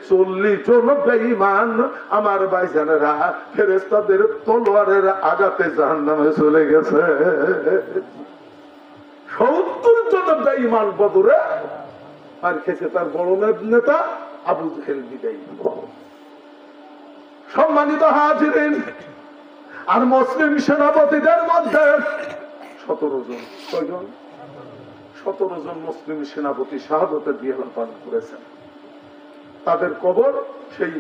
৪০ জন বেঈমান আমার ভাইজানেরা ফেরেশতাদের তলোয়ারের আঘাতে জাহান্নামে চলে গেছে। ৭০ জন বেঈমান বদরে আর খেছে তার বড় নেতা আবু জেহেল বিদায়ী। সম্মানিত হাজিরিন, আর মুসলিম সেনাপতিদের মধ্যে ১৭ জন, কয়জন? ১৭ জন মুসলিম সেনাপতি শাহাদাতের বিয়াল পান করেছেন। তাদের কবর সেই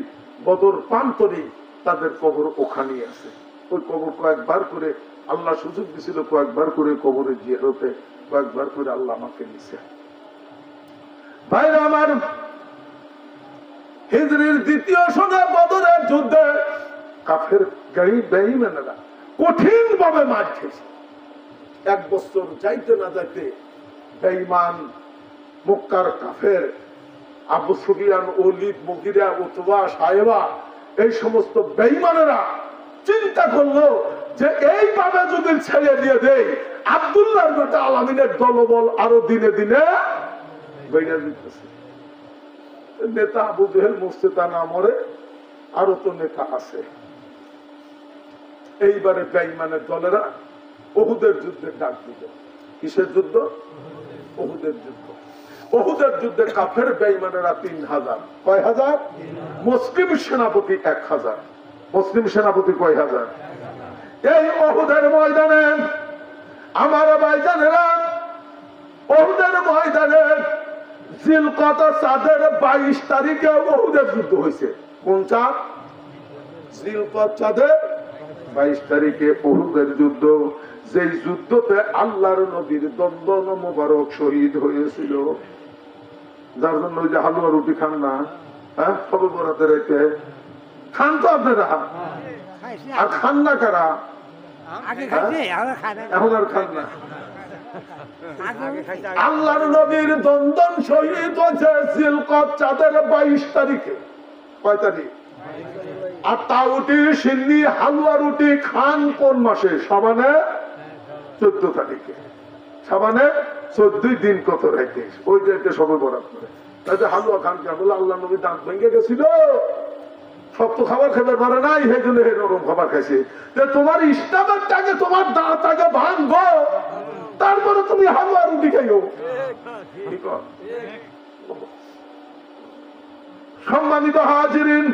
বদর প্রান্তরে, তাদের কবর ওখানেই আছে। ওই কবর কয়েকবার করে আল্লাহ সুযোগ দিছিল, কয়েকবার করে কবরে জিয়ারতে, কয়েকবার করে আল্লাহ আমাকে নিছে। ভাইরা আমার, হিজরির ২য় সনে বদরের যুদ্ধে কাফের বেঈমানেরা কঠিন ভাবে মার খেয়েছে। ১ বছর যাইতে না যাইতে বেঈমান মক্কার কাফের আবু সুফিয়ান, ওলীদ, মুগিরা, উতবা, সায়েবা, এই সমস্ত বেঈমানেরা চিন্তা করলো যে এইভাবে যদি ছেড়ে দিয়ে দেয়, আব্দুল্লাহর বেটা আলামিনের দলবল আরো দিনে দিনে বেড়ে দিতেছে। নেতা আবু জেহেল মরছে, তা না মরে, আরো তো নেতা আছে। এইবারে বেঈমানের দলেরা উহুদের যুদ্ধে ডাক দিল। কিসের যুদ্ধ? উহুদের যুদ্ধ। উহুদের যুদ্ধে কাফের বেঈমানেরা ৩,০০০। কয় হাজার? মুসলিম সেনাপতি ১,০০০। মুসলিম সেনাপতি কয় হাজার? এই উহুদের ময়দানে আমার ভাইজানেরা, উহুদের ময়দানে জিলকদা চাঁদের ২২ তারিখে উহুদের যুদ্ধ হয়েছে। কোন চাঁদ? জিলকদ চাঁদের ২২ তারিখে উহুদের যুদ্ধ। যেই যুদ্ধতে আল্লাহর নবীর দন্দন মোবারক শহীদ হয়েছিল, যার জন্য ওই যে হালুয়া রুটি খান না, হ্যাঁ, সবে বরাতে রেখে খান তো আপনারা, আর খান না কারা? এখন আর খান না। আল্লাহর নবীর দন্দন শহীদ হয়েছে জিলকদ চাঁদের ২২ তারিখে। কয় তারিখ? আর তাউটি, সিন্নি, হালুয়া রুটি খান কোন মাসে? শাবানে ১৪ তারিখে। শাবানে ১৪ দিন কত রেখে ওই ডেটে সবে বরাত করে। তাই হালুয়া খান কে বলে আল্লাহ নবী দাঁত ভেঙে গেছিল, শক্ত খাবার খেতে পারে নাই, সেই জন্য নরম খাবার খাইছে। তোমার ইসলামের টাকে তোমার দাঁত আগে ভাঙবো, তারপরে তুমি হালুয়া রুটি খাইও। সম্মানিত হাজিরিন,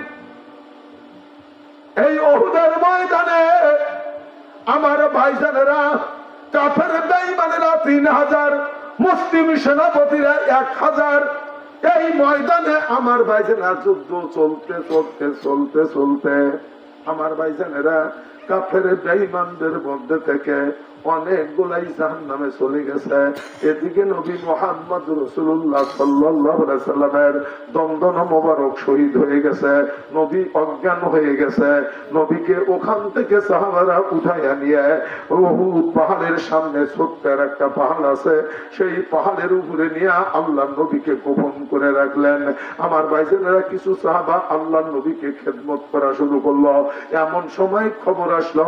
এই উহুদের ময়দানে আমার ভাই ভাইজানেরা, কাফের বেঈমানেরা 3000, মুসলিম সেনাপতিরা 1000। এই ময়দানে আমার ভাইজানেরা যুদ্ধ চলতে চলতে চলতে চলতে আমার ভাইজানেরা কাফের বেঈমানদের মধ্যে থেকে অনেকগুলাই জাহান্নামে চলে গেছে। এদিকে নবী মুহাম্মদ রাসূলুল্লাহ সাল্লাল্লাহু আলাইহি সাল্লামের দন্দন মোবারক শহীদ হয়ে গেছে, নবী অজ্ঞান হয়ে গেছে। নবীকে ওখান থেকে সাহাবারা উঠাইয়া নিয়ে উহুদ পাহাড়ের সামনে ছোট্ট একটা পাহাড় আছে, সেই পাহাড়ের উপরে নিয়ে আল্লাহর নবীকে গোপন করে রাখলেন। আমার ভাইজানেরা কিছু সাহাবা আল্লাহর নবীকে খেদমত করা শুরু করলো। এমন সময় খবর আসলো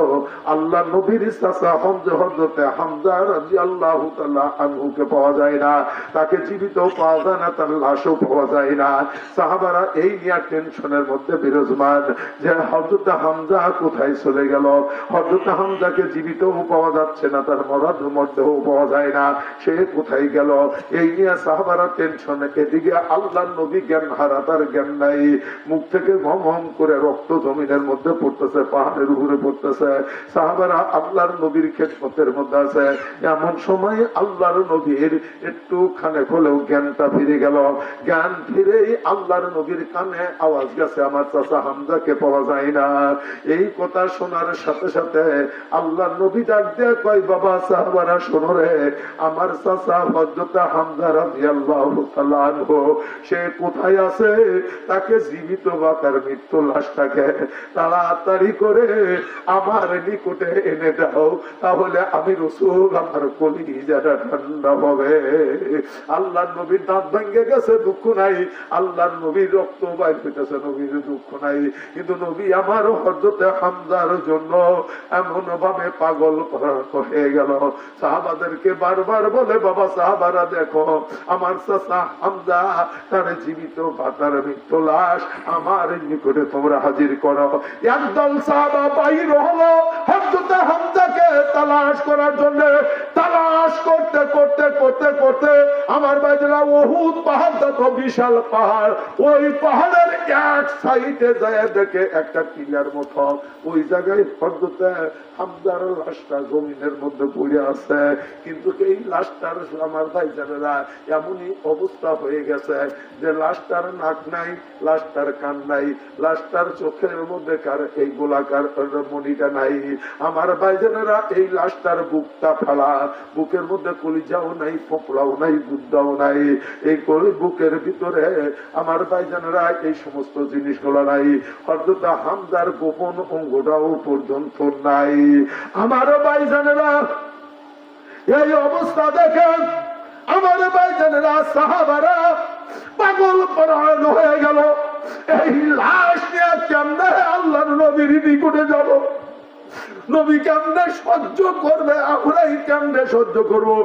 আল্লাহর নবীর চাচা হযরতে হামজা রাদিয়াল্লাহু তাআলা আনহুকে পাওয়া যায় না, তাকে জীবিত পাওয়া যায় না, তার লাশও পাওয়া যায় না। সাহাবারা এই নিয়ে টেনশনের মধ্যে বিরাজমান যে হযরতে হামজা কোথায় চলে গেল, হযরতে হামজাকে জীবিতও পাওয়া যাচ্ছে না, তার মরদেহও পাওয়া যায় না, সে কোথায় গেল, এই নিয়ে সাহাবারা টেনশনে। এদিকে আল্লাহর নবী জ্ঞান হারা, তার জ্ঞান নাই, মুখ থেকে ঘম ঘম করে রক্ত জমিনের মধ্যে পড়তেছে, পাহাড়ের উপরে পড়তেছে। সাহাবারা আল্লাহর নবীর খেদমতের মধ্যে আছে। এমন সময় আল্লাহর নবীর একটু খানে হলেও জ্ঞানটা ফিরে গেল। জ্ঞান ফিরেই আল্লাহর নবীর কানে আওয়াজ গেছে, আমার চাচা হামজাকে পাওয়া যায় না। এই কথা শোনার সাথে সাথে আল্লাহর নবী ডাক দিয়ে কয়, বাবা সাহাবারা শোনো রে, আমার চাচা হযরত হামজা রাদিয়াল্লাহু তাআলা আনহু সে কোথায় আছে, তাকে জীবিত বা তার মৃত্যু লাশটাকে তাড়াতাড়ি করে আমার নিকটে এনে দাও, তাহলে আমি রাসূল আমার কলিজাটা ঠান্ডা হবে। আল্লাহর নবীর দাঁত ভেঙে গেছে, দুঃখ নাই। আল্লাহর নবীর রক্ত বাইর হইতেছে, নবীর দুঃখ নাই। কিন্তু নবী আমার হযরতে হামজার জন্য এমন ভাবে পাগল হয়ে গেল। সাহাবাদেরকে বারবার বলে, বাবা সাহাবারা দেখো, আমার চাচা হামজা তার জীবিত বা তার মৃত্যু লাশ আমার নিকটে তোমরা হাজির করো। একদল সাহাবা বাইর হলো হযরতে হামজাকে তালাশ করার জন্য। তালাশ করতে করতে করতে করতে আমার ভাইরা উহুদ পাহাড়টা তো বিশাল পাহাড়, ওই পাহাড়ের এক সাইডে যায় দেখে একটা টিলার মতো, ওই জায়গায় হযরতে হামজার লাশটা জমিনের মধ্যে পড়ে আছে। কিন্তু এই লাশটার আমার ভাইজানেরা এমনই অবস্থা হয়ে গেছে যে লাশটার নাক নাই, লাশটার কান নাই, লাশটার চোখের মধ্যে এই গোলাকার মণিটা নাই। আমার ভাইজানেরা এই লাশটার বুকটা ফালা, বুকের মধ্যে কলিজাও নাই, পোপড়াও নাই, গুদ্দাও নাই। এই বুকের ভিতরে আমার ভাইজানেরা এই সমস্ত জিনিসগুলো নাই। হযরত হামজার গোপন অঙ্গটাও পর্যন্ত নাই। আমার ভাইজানেরা এই অবস্থা দেখে আমার ভাইজানেরা সাহাবারা পাগল পরায়ণ হয়ে গেল। এই লাশ নিয়ে কেমনে আল্লাহর নবীর নিকটে যাব, নবী কেমনে সহ্য করবে, আমরাই কেমনে সহ্য করবো।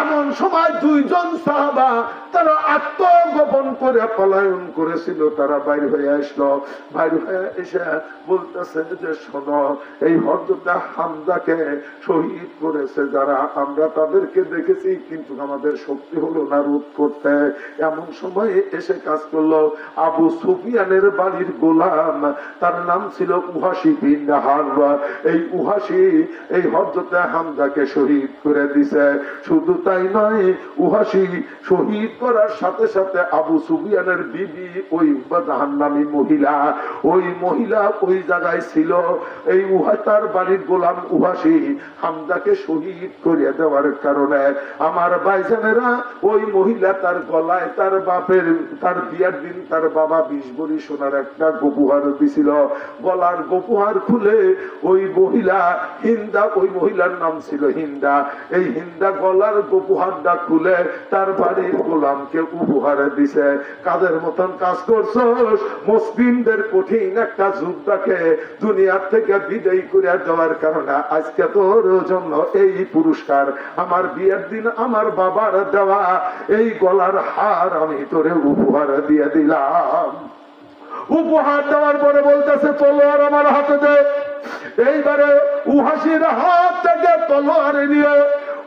এমন সময় দুইজন সাহাবা তারা আত্মগোপন করে পলায়ন করেছিল, তারা বাইর হয়ে আসলো। বাইর হয়ে এসে বলতেছে যে শোনো, এই হযরত হামজাকে শহীদ করেছে যারা, আমরা তাদেরকে দেখেছি কিন্তু আমাদের শক্তি হলো না রোধ করতে। এমন সময় এসে কাজ করলো আবু সুফিয়ানের বাড়ির গোলাম, তার নাম ছিল উহাসি বিন হারব। এই উহাসি এই হযরত হামজাকে শহীদ করে দিছে। শুধু তাই নয়, উহাসি শহীদ করার সাথে সাথে আবু সুফিয়ানের বিবি ওই জাহান্নামী মহিলা, ওই মহিলা ওই জায়গায় ছিল। এই তার বাড়ির গোলাম উহাসি হামজাকে শহীদ করে দেওয়ার কারণে আমার ভাইজানেরা ওই মহিলা তার গলায় তার বাপের তার বিয়ার দিন তার বাবা 20 ভরি সোনার একটা গোপুহার দিছিল। গলার গোপুহার খুলে ওই মহিলা হিন্দা, ওই মহিলার নাম ছিল হিন্দা, এই হিন্দা গলার গোপুহারটা খুলে তার বাড়ির গোলামকে উপহার দিছে। কাদের মতন কাজ করছস, মুসলিমদের কঠিন একটা যুদ্ধকে দুনিয়ার থেকে বিদায় করে দেওয়ার কারণে আজকে তোর জন্য এই পুরস্কার, আমার বিয়ের দিন আমার বাবার দেওয়া এই গলার হার আমি তোরে উপহার দিয়ে দিলাম। উপহার দেওয়ার পরে বলতেছে তলোয়ার আমার হাতে দে। এইবারে উহাসির হাত থেকে তলোয়ার নিয়ে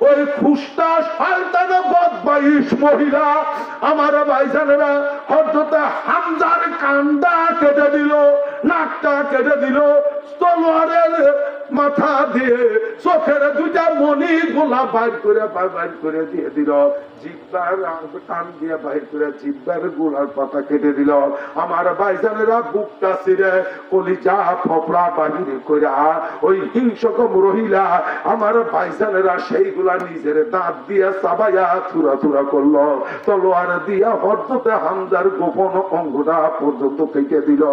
ওই খুস্তা সালতানা বদমাইশ মহিলা আমার ভাইজানেরা হযরত হামজার কানটা কেটে দিল, নাকটা কেটে দিল, তলোয়ারের মাথা দিয়ে চোখের দুইটা মণি গোলা বাইর করে দিয়ে দিল, জিব্বার টান দিয়ে বাইর করে জিব্বার গোলার পাতা কেটে দিল। আমার ভাইজানেরা বুকটা ছিঁড়ে কলিজা ফপড়া বাহির করে ওই হিংসক মহিলা আমার ভাইজানেরা সেইগুলা নিজের দাঁত দিয়ে চাবাইয়া থুরা থুরা করলো, তলোয়ার দিয়া হযরতে হামজার গোপন অঙ্গটা পর্যন্ত কেটে দিল।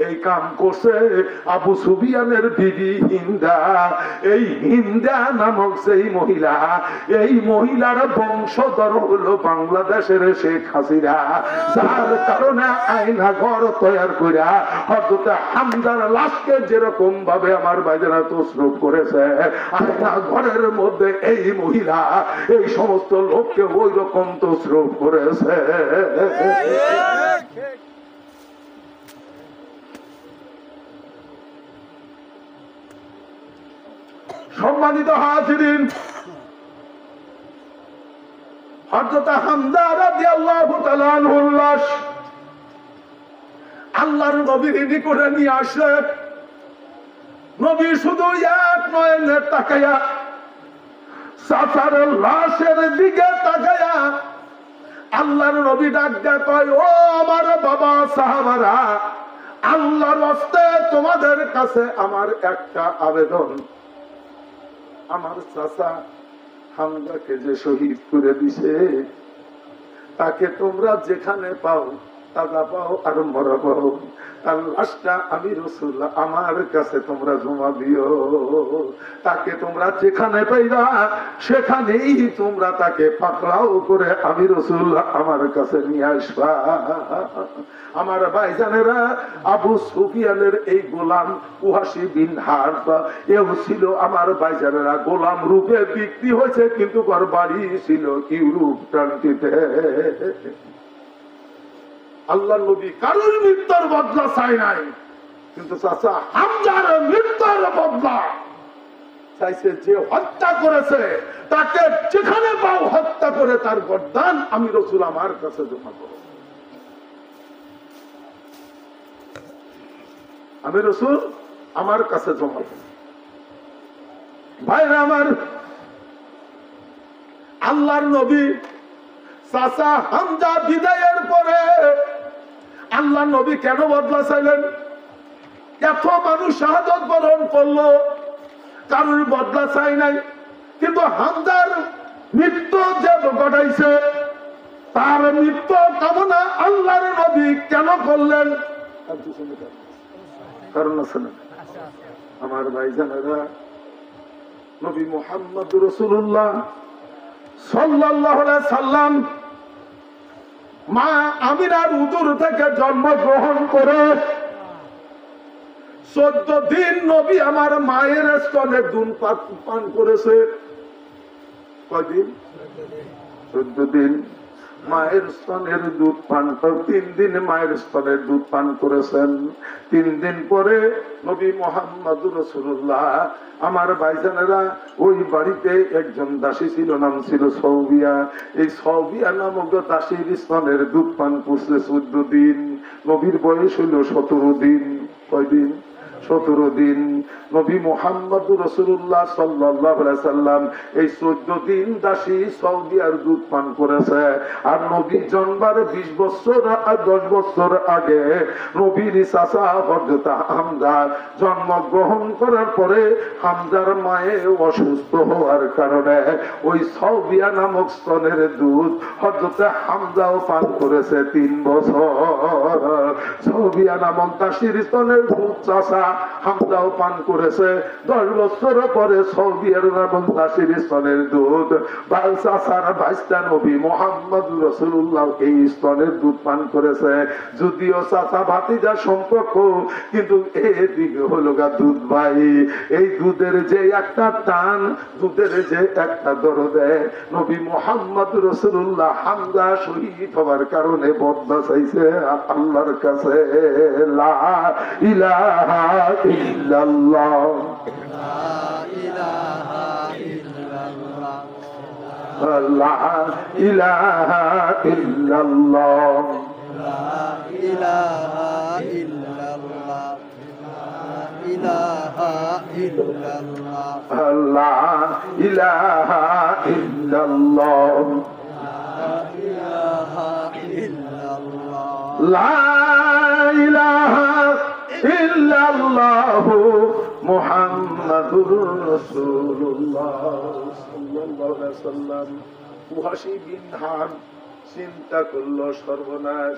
এই কাম করছে আবু সুফিয়ানের বিবি হিন্দা। এই হিন্দা নামক সেই মহিলা, এই মহিলার বংশধর হলো বাংলাদেশের শেখ হাসিনা, যার কারণে আয়না ঘর তৈরি করে হযরতে হামজার লাশকে যেরকম ভাবে আমার ভাইজানা তসরুফ করেছে, আয়না ঘরের মধ্যে এই মহিলা এই সমস্ত লোককে ওই রকম তসরুফ করেছে। সম্মানিত হাজিরিন, হযরত হামজা রাদিয়াল্লাহু তাআলা আনহুর লাশ আল্লাহর নবীর নিকটে নিয়ে আসলে নবী শুধু এক নয়নে তাকায়া চাচার লাশের দিকে তাকায়া আল্লাহর নবী ডাক দেয়, কয় ও আমার বাবা সাহাবারা, আল্লাহর রাস্তে তোমাদের কাছে আমার একটা আবেদন। আমার চাচা হামজাকে যে শহীদ করে দিছে, তাকে তোমরা যেখানে পাও, তাজা পাও আর মরা পাও, তার লাশটা আমি রাসূল আমার কাছে তোমরা জমা দিও। তাকে তোমরা যেখানে পাইবা সেখানেই তোমরা তাকে পাকড়াও করে আমি রাসূল আমার কাছে নিয়ে আসবা। আমার ভাইজানেরা, আবু সুফিয়ানের এই গোলাম ওয়াসি বিন হারব, এও ছিল আমার ভাইজানেরা গোলাম রূপে বিক্রি হয়েছে, কিন্তু ওর বাড়ি ছিল ইউরোপ কান্ট্রিতে। আল্লাহ নবী কারোর মৃত্যুর বদলা চাই নাই, কিন্তু চাচা হামজার মৃত্যুর বদলা চাইছে। যে হত্যা করেছে তাকে যেখানে পাও হত্যা করে তার গর্দান আমি রাসূল আমার কাছে জমা করো। আমি রাসূল আমার কাছে জমা করো। ভাইরা আমার, আল্লাহর নবী চাচা হামজা বিদায়ের পরে আল্লাহ নবী কেন বদলা চাইলেন? এত মানুষ শাহাদাত বরণ করলো, কারোর বদলা চাই নাই, কিন্তু হামজার মৃত্যু যে ঘটাইছে তার মৃত্যু কামনা আল্লাহর নবী কেন করলেন? কারণ আছে না আমার ভাইজানেরা, নবী মুহাম্মদ রাসূলুল্লাহ সাল্লাল্লাহু আলাইহি সাল্লাম মা আমিনার উদর থেকে জন্মগ্রহণ করে 14 দিন নবী আমার মায়ের স্তনে দুধ পান করেছে। কয়দিন? 14 দিন মায়ের স্তনের দুধ পান, 3 দিন মায়ের স্তনের দুধ পান করেছেন। 3 দিন পরে নবী মুহাম্মদুর রাসূলুল্লাহ আমার ভাইজানেরা ওই বাড়িতে একজন দাসী ছিল, নাম ছিল সৌবিয়া। এই সৌবিয়া নামক দাসীর স্তনের দুধ পান করছে 14 দিন। নবীর বয়স হইল 17 দিন। কয়দিন? 17 দিন। নবী মুহাম্মদুর রাসূলুল্লাহ সাল্লাল্লাহু আলাইহি সাল্লাম এই 14 দিন দাসী সৌদিয়ার দুধ পান করেছে। আর নবী জন্মার 20 বছর আর 10 বছর আগে নবীর চাচা হযরত হামজা জন্মগ্রহণ করার পরে হামজার মায়ে অসুস্থ হওয়ার কারণে ওই সৌদিয়া নামক স্তনের দুধ হযরত হামজাও পান করেছে 3 বছর। সৌদিয়া নামক দাসীর স্তনের দুধ চাচা হামজাও পান করেছে 10 বছর পরে। সৌদিয়ার নামক দাসীর স্তনের দুধ চাচার ভাইস্তা নবী মুহাম্মদ রাসূলুল্লাহ এই স্তনের দুধ পান করেছে। যদিও চাচা ভাতিজা সম্পর্ক, কিন্তু এদিকে হলো গা দুধ ভাই। এই দুধের যে একটা টান, দুধের যে একটা দরদে, নবী মুহাম্মদ রাসূলুল্লাহ হামজা শহীদ হওয়ার কারণে বদলা চাইছে আল্লাহর কাছে। লা ইলাহা ইল্লাল্লাহ, লা ইলাহা ইল্লাল্লাহ, লা ইলাহা ইল্লাল্লাহ, লা ইলাহা ইল্লাল্লাহ, লা ইলাহা লা ইলাহা ইল্লাল্লাহ লা ইলাহা ইল্লাল্লাহ মুহাম্মাদুর রাসূলুল্লাহ সাল্লাল্লাহু আলাইহি ওয়াসাল্লাম। ওয়াসি বিন হার চিন্তা করলো, সর্বনাশ,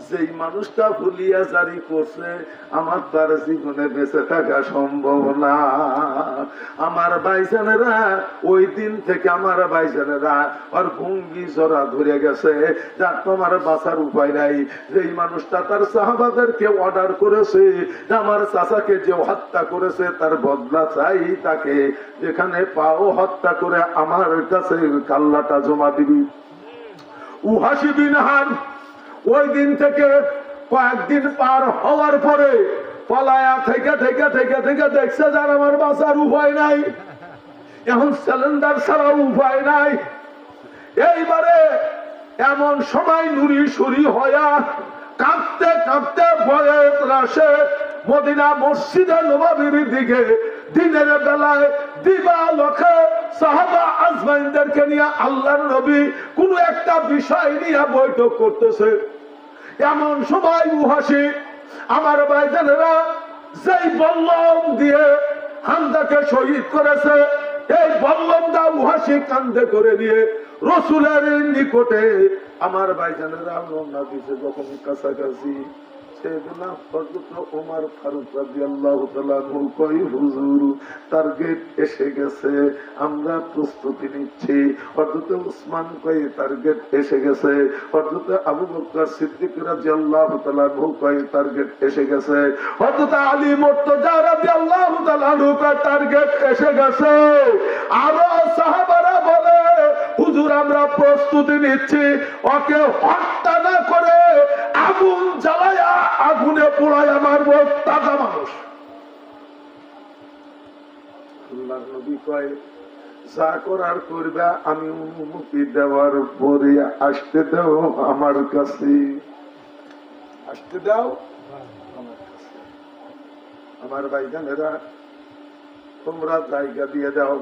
যেই মানুষটা ভুলিয়া জারি করছে আমার তার জীবনে বেঁচে থাকা সম্ভব না। আমার ভাইজানেরা ওই দিন থেকে আমার ভাইজানেরা আর ভঙ্গি জরা ধরে গেছে, যার তোমার বাঁচার উপায় নাই। যেই মানুষটা তার সাহাবাদেরকে অর্ডার করেছে আমার চাচাকে যে হত্যা করেছে তার বদলা চাই তাকে, যেখানে পাও হত্যা করে আমার কাছে কাল্লাটা জমা দিবি। ওয়াসি বিন হার ওই দিন থেকে কয়েকদিন পার হওয়ার পরে পলায়া থেকে থেকে থেকে থেকে দেখছে যার আমার বাঁচার উপায় নাই, এখন সিলিন্ডার ছাড়া উপায় নাই। এইবারে এমন সময় নুরি সুরি হইয়া কাঁপতে কাঁপতে ভয়ের রাশে মদিনা মসজিদে নববীর দিকে দিনের বেলায় দিবা লক্ষে সাহাবা আজমাইনদেরকে নিয়ে আল্লাহর নবী কোন একটা বিষয় নিয়ে বৈঠক করতেছে। এমন সময় ওয়াসি আমার ভাইজানেরা যেই বল্লম দিয়ে হামজাকে শহীদ করেছে, এই বল্লমটা ওয়াসি কান্দে করে নিয়ে রসুলের নিকটে আমার ভাইজানেরা রওনা দিয়েছে। যখন কাছাকাছি ওমর ফারুক রাদিয়াল্লাহু তাআলা কই হুজুর টার্গেট এসে গেছে, আমরা প্রস্তুতি নিচ্ছি। হযরত উসমান কই টার্গেট এসে গেছে। হযরত আবু বকর সিদ্দিক রাদিয়াল্লাহু তাআলা কই টার্গেট এসে গেছে। হযরত আলী মুর্তজা রাদিয়াল্লাহু তাআলা কই টার্গেট এসে গেছে। আর সাহাবারা বলে হুজুর আমরা প্রস্তুতি নিচ্ছি, ওকে হত্যা না করে আগুন জ্বালায়া আগুনে পোড়ায়া মারবো, তাজা মানুষ। আল্লাহর নবী কয় যা করার করবে, আমি অনুমতি দেওয়ার পরে আসতে দাও আমার কাছে, আসতে দাও আমার কাছে। আমার ভাইজানেরা তোমরা জায়গা দিয়ে দাও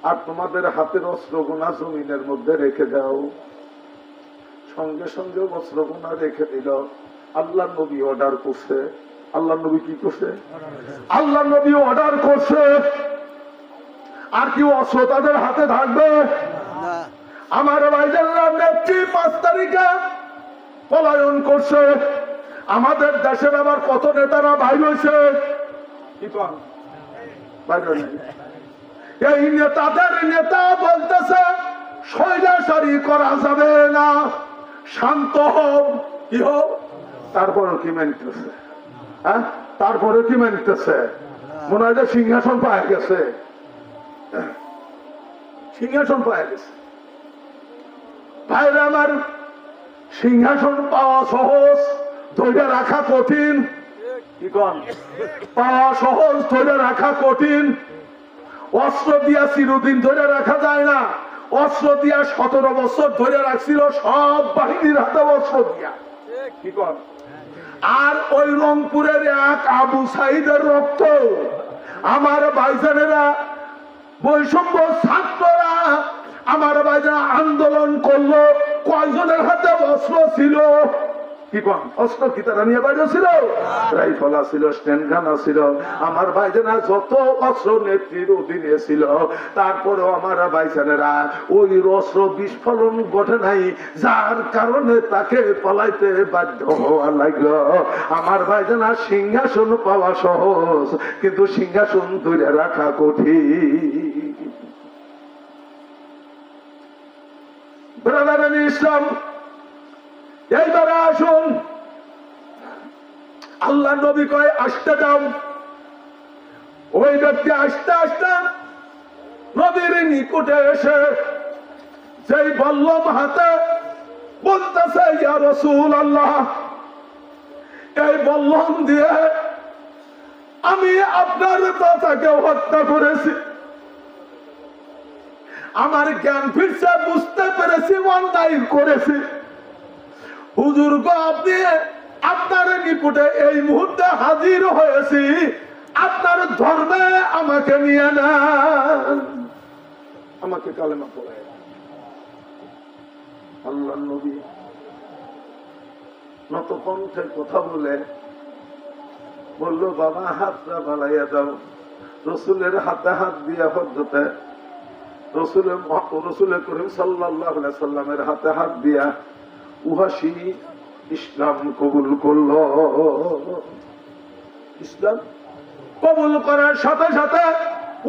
আর তোমাদের হাতের অস্ত্রগুনা জমিনের মধ্যে রেখে দাও। সঙ্গে সঙ্গে অস্ত্রগুনা রেখে দিল। আল্লাহ নবী অর্ডার করছে। আল্লাহ নবী কি করছে? আল্লাহ নবী অর্ডার করছে। আর কি অস্ত্র তাদের হাতে থাকবে? আমার ভাইজানরা নেত্রী 5 তারিখে পলায়ন করছে। আমাদের দেশের আবার কত নেতারা বাইর হয়েছে, কি কন বাইর হয়নি। এই নেতাদের নেতা বলতেছে স্বৈরাচারী করা যাবে না, শান্ত হোক, কি হোক। তারপরে কি মানতেছে? হ্যাঁ, তারপরে কি মানতেছে? মনে হয় যে সিংহাসন পাওয়া গেছে, সিংহাসন পাওয়া গেছে। ভাইরা আমার, সিংহাসন পাওয়া সহজ, ধরে রাখা কঠিন। কি কন? পাওয়া সহজ, ধরে রাখা কঠিন। অস্ত্র দিয়া চিরদিন ধরে রাখা যায় না। অস্ত্র দিয়া 17 বছর ধরে রাখছিল সব বাহিনীর হাতে অস্ত্র দিয়া। কি কন? আর ওই রংপুরের এক আবু সাইদের রক্ত আমার ভাইজানেরা, বৈষম্য ছাত্ররা আমার ভাইজান আন্দোলন করলো, কয়জনের হাতে অস্ত্র ছিল? কি কন? অস্ত্র কি তারা নিয়ে বাইরে ছিল? রাইফল ছিল, স্ট্যান্ডগান ছিল। আমার ভাইজানা যত অস্ত্র নেত্রীর অধীনে ছিল, তারপরেও আমার ভাইজানেরা ওই অস্ত্র বিস্ফোরণ ঘটে নাই, যার কারণে তাকে পলাইতে বাধ্য হওয়া লাগলো। আমার ভাইজানা সিংহাসন পাওয়া সহজ, কিন্তু সিংহাসন ধরে রাখা কঠিন। ব্রাদার ইন ইসলাম, এইবারে আসুন, আল্লাহ নবী কয় আসতে দাও। ওই ব্যক্তি আসতে আসতে নবীর নিকটে এসে যেই বল্লম হাতে বলতেছে ইয়া রাসূলুল্লাহ, এই বল্লম দিয়ে আমি আপনার চাচাকে হত্যা করেছি। আমার জ্ঞান ফিরছে, বুঝতে পেরেছি অন্যায় করেছি। হুজুর গো, আপনি আপনার নিকটে এই মুহূর্তে হাজির হয়েছি, আপনার ধর্মে আমাকে নিয়ে নেন, আমাকে কালেমা পড়ায়। আল্লাহ নবী নত কণ্ঠে কথা বলে বলল, বাবা হাতটা বাড়াইয়া দাও। রসুলের হাতে হাত দিয়া হতে রসুলের করিম সাল্লাল্লাহু আলাইহি সাল্লামের হাতে হাত দিয়া উহাসি ইসলাম কবুল করল। ইসলাম কবুল করার সাথে সাথে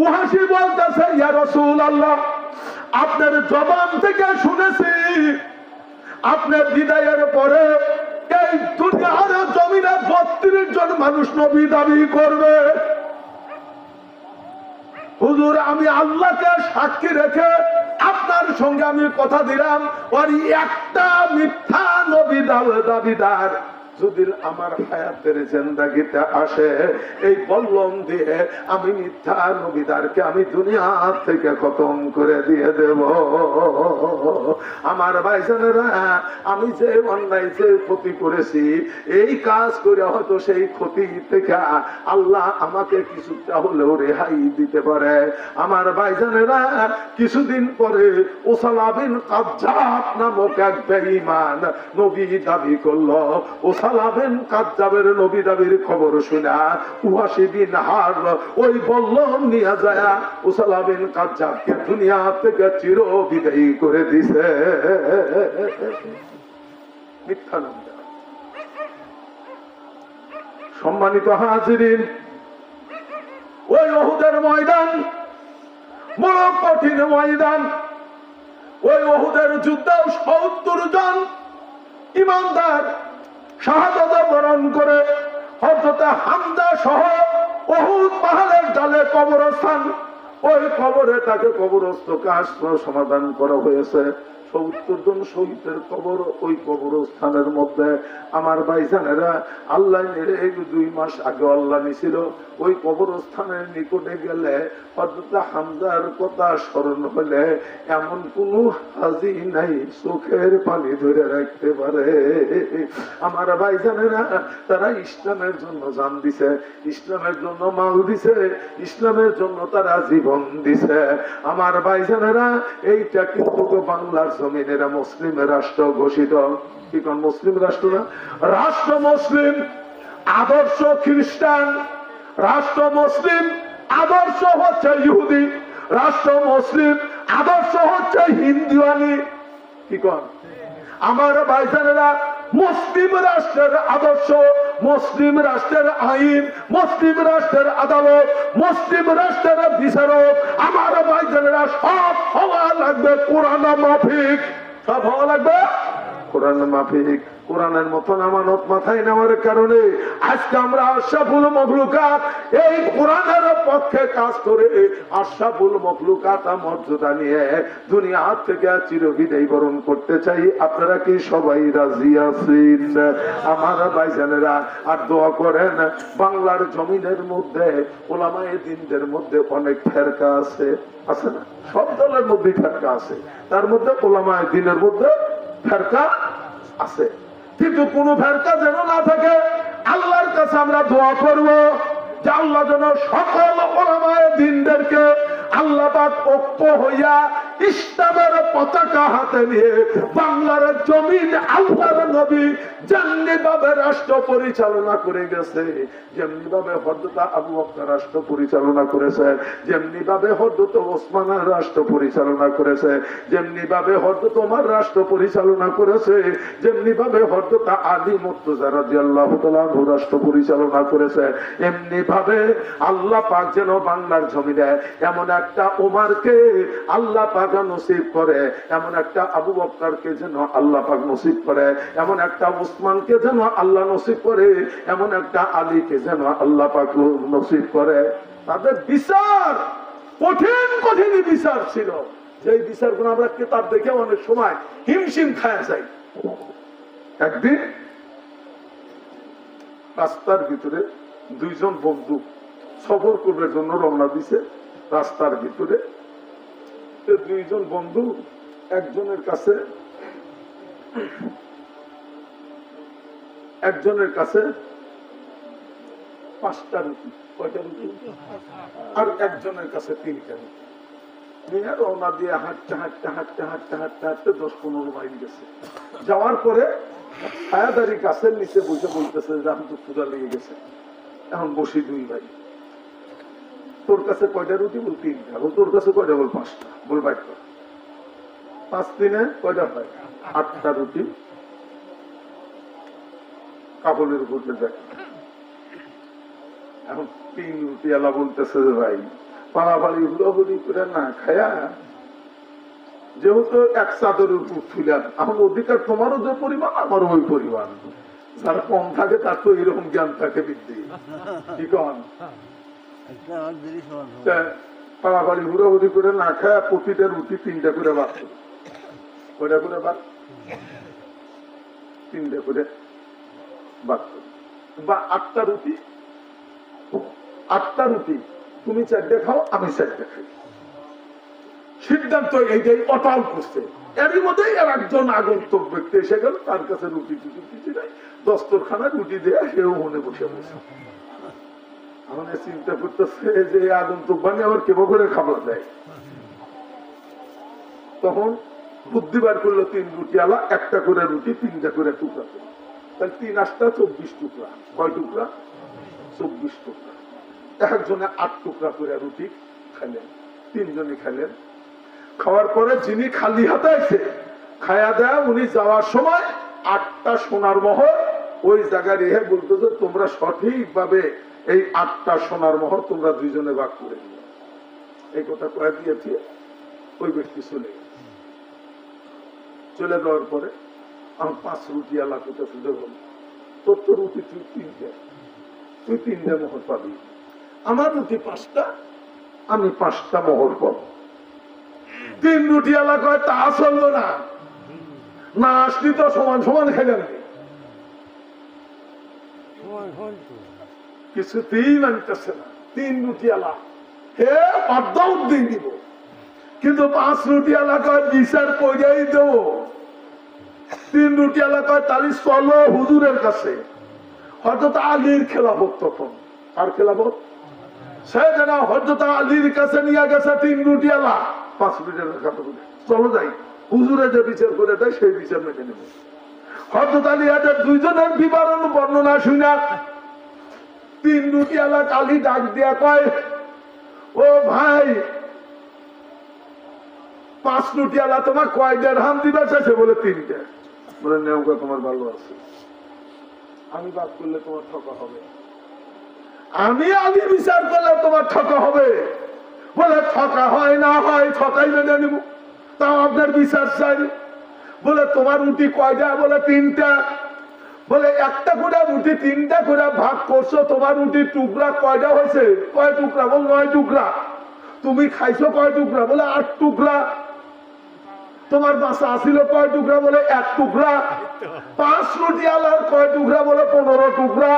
উহাসি বলতেছে, ইয়া রাসূলুল্লাহ, আপনার জবান থেকে শুনেছি আপনার বিদায়ের পরে এই দুনিয়ার জমিনে 32 জন মানুষ নবী দাবি করবে। হুজুর, আমি আল্লাহকে সাক্ষী রেখে আপনার সঙ্গে আমি কথা দিলাম, ওর একটা মিথ্যা নবী দাবিদার যদি আমার হায়াতের জিন্দেগিতে আসে, এই বল্লম দিয়ে আমি মিথ্যা নবীদারকে আমি দুনিয়া থেকে খতম করে দিয়ে দেব। আমার ভাইজানেরা, আমি যে অন্যায় যে ক্ষতি করেছি, এই কাজ করে হয়তো সেই ক্ষতি থেকে আল্লাহ আমাকে কিছুটা হলেও রেহাই দিতে পারে। আমার ভাইজানেরা, কিছুদিন পরে উসামা বিন কাজ্জাব নামক এক বেঈমান নবী দাবি করলো। উসামা বিন কাজ্জাবের নবী দাবির খবর শুনা উহাসি বিন হার ওই বল্লম নিয়ে যায় উসামা বিন কাজ্জাবকে দুনিয়া থেকে চির বিদায়ী করে দিছে। মিথ্যা নাম। সম্মানিত হাজিরিন, ওই উহুদের ময়দান বড় কঠিন ময়দান। ওই উহুদের যুদ্ধে 70 জন ইমানদার শাহাদাত বরণ করে হযরত হামজা সহ উহুদ পাহাড়ের ডালে কবরস্থান, ওই কবরে তাকে কবরস্থ কাজ সমাধান করা হয়েছে। 70 জন শহীদের কবর ওই কবরস্থানের মধ্যে। আমার ভাইজানেরা, আল্লাহ 2 মাস আগে আল্লাহ নিছিল। ওই কবরস্থানের নিকটে গেলে হযরত হামজার কথা স্মরণ হলে এমন কোন হাজি নাই চোখের পানি ধরে রাখতে পারে। আমার ভাইজানেরা, তারা ইসলামের জন্য জান দিছে, ইসলামের জন্য মাল দিছে, ইসলামের জন্য তারা জীবন দিছে। আমার ভাইজানেরা, এইটা কিন্তু বাংলার জমিনেরা মুসলিম রাষ্ট্র ঘোষিত। কি কোন মুসলিম রাষ্ট্র না? রাষ্ট্র মুসলিম, আদর্শ খ্রিস্টান। রাষ্ট্র মুসলিম, আদর্শ হচ্ছে ইহুদি। রাষ্ট্র মুসলিম, আদর্শ হচ্ছে হিন্দুয়ানি। কি কোন? আমার ভাইজানেরা, মুসলিম রাষ্ট্রের আদর্শ, মুসলিম রাষ্ট্রের আইন, মুসলিম রাষ্ট্রের আদালত, মুসলিম রাষ্ট্রের বিচারক, আমার ভাইজানেরা সব হওয়া লাগবে কোরআন মাফিক। সব হওয়া লাগবে কোরআন মাফিক। কোরআনের মতন আমানত মাথায় নেওয়ার কারণে আজকে আমরা আশরাফুল মখলুকাত এই কোরআনের পক্ষে কাজ করে আশরাফুল মখলুকাত মর্যাদা নিয়ে দুনিয়া থেকে চিরবিদায় বরণ করতে চাই। আপনারা কি সবাই রাজি আছেন? আমার ভাইজানেরা, আর দোয়া করেন। বাংলার জমিনের মধ্যে ওলামায়ে দ্বীনদের মধ্যে অনেক ফেরকা আছে, আছে না? সব দলের মধ্যে ফেরকা আছে, তার মধ্যে ওলামায়ে দ্বীনের মধ্যে ফেরকা আছে। কিন্তু কোন ফেরকা যেন না থাকে। আল্লাহর কাছে আমরা দোয়া করব যে আল্লাহ যেন সকল ওলামায়ে দ্বীনদেরকে আল্লাহ পাক ঐক্য হইয়া ইসলামের পতাকা হাতে নিয়ে বাংলার জমিন আল্লাহর নবী যেমনি ভাবে রাষ্ট্র পরিচালনা করে গেছে, যেমনি ভাবে হযরত আবু বকর রাষ্ট্র পরিচালনা করেছে, যেমনি ভাবে হযরত ওসমান রাষ্ট্র পরিচালনা করেছে, যেমনি ভাবে হযরত ওমর রাষ্ট্র পরিচালনা করেছে, যেমনি ভাবে হযরত আলী মুর্তজা রাদিয়াল্লাহু তাআলা রাষ্ট্র পরিচালনা করেছে, এমনি ভাবে আল্লাহ পাক যেন বাংলার জমিনে এমন একটা ওমরকে আল্লাহ পাক নসিব করে, এমন একটা আবু বকরকে যেন আল্লাহ পাক নসিব করে, এমন একটা ওসমানকে যেন আল্লাহ নসিব করে, এমন একটা আলীকে যেন আল্লাহ পাক নসিব করে। তাদের বিচার কঠিন কঠিন বিচার ছিল, যেই বিচারগুলো আমরা কিতাব দেখে অনেক সময় হিমশিম খায়া যাই। একদিন রাস্তার ভিতরে 2 জন বন্ধু সফর করবার জন্য রওনা দিছে। রাস্তার ভিতরে 2 জন বন্ধু একজনের কাছে 5টা রুটি। কয়টা রুটি? আর একজনের কাছে 3টা রুটি নিয়ে রওনা দিয়ে হাঁটতে হাঁটতে হাঁটতে হাঁটতে হাঁটতে হাঁটতে 10-15 মাইল গেছে। যাওয়ার পরে ছায়াদারি গাছের নিচে বসে বলতেছে যে আমি তো ক্ষুধা লেগে গেছে, এখন বসি 2 ভাই। তোর কাছে কয়টা রুটি? বল 3টা। বল তোর কাছে কয়টা? বল 5টা। বল বাইক কর। 5 দিনে কয়টা হয়? 8টা রুটি কাপড়ের উপর যায়। এখন 3 রুটি আলা বলতেছে যে ভাই পাড়াপাড়ি হুড়াহুড়ি করে না খায়া, যেহেতু এক চাদরের উপর তুলেন, এখন অধিকার তোমারও যে পরিমাণ আমারও ওই পরিমাণ। যার কম থাকে তার তো এরকম জ্ঞান থাকে বৃদ্ধি। কি কন? পাড়াপাড়ি হুড়াহুড়ি করে না খায়া প্রতিটা রুটি 3টা করে বাদ করো। কয়টা করে বাদ? 3টা করে বাদ করো। বা 8টা রুটি, 8টা রুটি তুমি 4টা খাও, আমি 4টা খাই। সিদ্ধান্ত এইটাই অটল করছে। এরই মধ্যেই আর একজন আগন্তুক ব্যক্তি এসে গেল, তার কাছে রুটি টুটি কিছু নাই, দস্তরখানা রুটি দেয়া, সেও মনে বসে বসে আমাদের চিন্তা করতেছে যে আগন্তুক বানি আবার কেবল করে খাবার দেয়। তখন বুদ্ধি বার করলো 3 রুটি আলা, 1টা করে রুটি 3টা করে টুকরা করে, তাহলে 3 8টা 24 টুকরা। কয় টুকরা? 24 টুকরা। একজনে 8 টুকরা করে রুটি খাইলেন, 3 জনে খাইলেন। খাওয়ার পরে যিনি খালি হাতে আছে খায়া দেয়, উনি যাওয়ার সময় 8টা সোনার মোহর ওই জায়গায় রেখে বলতেছে তোমরা সঠিকভাবে এই 8টা সোনার মোহর তোমরা 2 জনে ভাগ করে দিও। এই কথা কয়ে দিয়েছি। ওই ব্যক্তি চলে গেল। চলে যাওয়ার পরে আমি 5 রুটি আলা করতেছে, দেখুন তোর তো রুটি তুই 3টা, তুই 3টা মোহর পাবি, আমার রুটি 5টা, আমি 5টা মোহর পাবো। 3 রুটি আলা কয় তা চললো না, না আসলি তো সমান সমান খেলেন, কিছুতেই মানতেছে না। 3 রুটি আলা হে অর্ধউদ্দিন দিব, কিন্তু 5 রুটি আলা কয় বিচার কইরাই দেবো। 3 রুটি আলা কয় তাহলে চলো হুজুরের কাছে। হযরত আলীর খেলাফত তখন। আর খেলাফত সেদিনা হযরত আলীর কাছে নিয়ে গেছে 3 রুটি আলা, 5 রুটি আলা খাবো, চলো যাই হুজুরে যে বিচার করে দেয় সেই বিচার মেনে নেব। হযরত আলী এদের 2 জনের বিবরণ বর্ণনা শুনা 3 রুটি আলা আলী ডাক দিয়া কয়, ও ভাই 5 রুটি আলা তোমার কয় দিরহাম দিবা চাইছে? বলে 3টা। বলে নেওগা তোমার ভালো আছে, আমি বাদ করলে তোমার ঠকা হবে, আমি আলী বিচার করলে তোমার ঠকা হবে। বলে ঠকা হয় না হয় ঠকাই মেনে নিব, তাও আপনার বিচার চাই। বলে তোমার রুটি কয়টা? বলে 3টা। বলে 1টা করে রুটি 3টা করে ভাগ করছো, তোমার রুটির টুকরা কয়টা হয়েছে? কয় টুকরা? বল 9 টুকরা। তুমি খাইছো কয় টুকরা? বলে 8 টুকরা। তোমার বাসা আসিল কয় টুকরা? বলে 1 টুকরা। 5 রুটি আলার কয় টুকরা? বলে 15 টুকরা।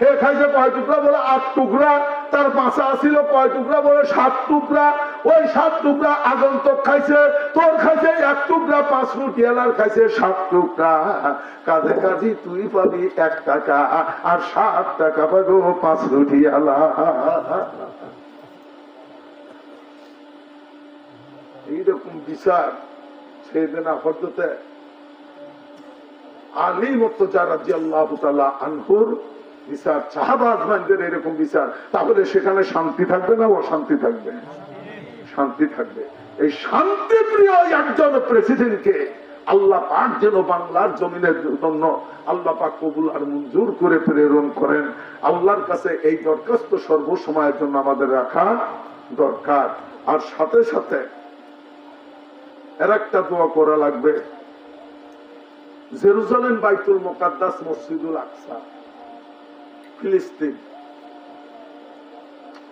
হে খাইছে কয় টুকরা? বলে 8 টুকরা। তার বাসা আসিল কয় টুকরা? বলে 7 টুকরা। ওই 7 টুকরা আগন্তক খাইছে, তোর খাইছে 1 টুকরা, 5 রুটি আলার খাইছে 7 টুকরা। কাজে কাজী তুই পাবি 1 টাকা, আর 7 টাকা পাবো 5 রুটি আলা। এইরকম বিচার সেদিনা হযরতে আলী মুর্তজা রাদিয়াল্লাহু তাআলা আনহুর বিচার, সাহাবা আজমাইনদের এরকম বিচার, তাহলে সেখানে শান্তি থাকবে না অশান্তি থাকবে? শান্তি থাকবে। এই শান্তিপ্রিয় একজন প্রেসিডেন্টকে আল্লাহ পাক যেন বাংলার জমিনের জন্য আল্লাহ পাক কবুল আর মঞ্জুর করে প্রেরণ করেন। আল্লাহর কাছে এই দরখাস্ত সর্বসময়ের জন্য আমাদের রাখা দরকার। আর সাথে সাথে একটা দোয়া করা লাগবে, জেরুজালেম, বাইতুল মুকাদ্দাস, মসজিদুল আকসা, ফিলিস্তিন,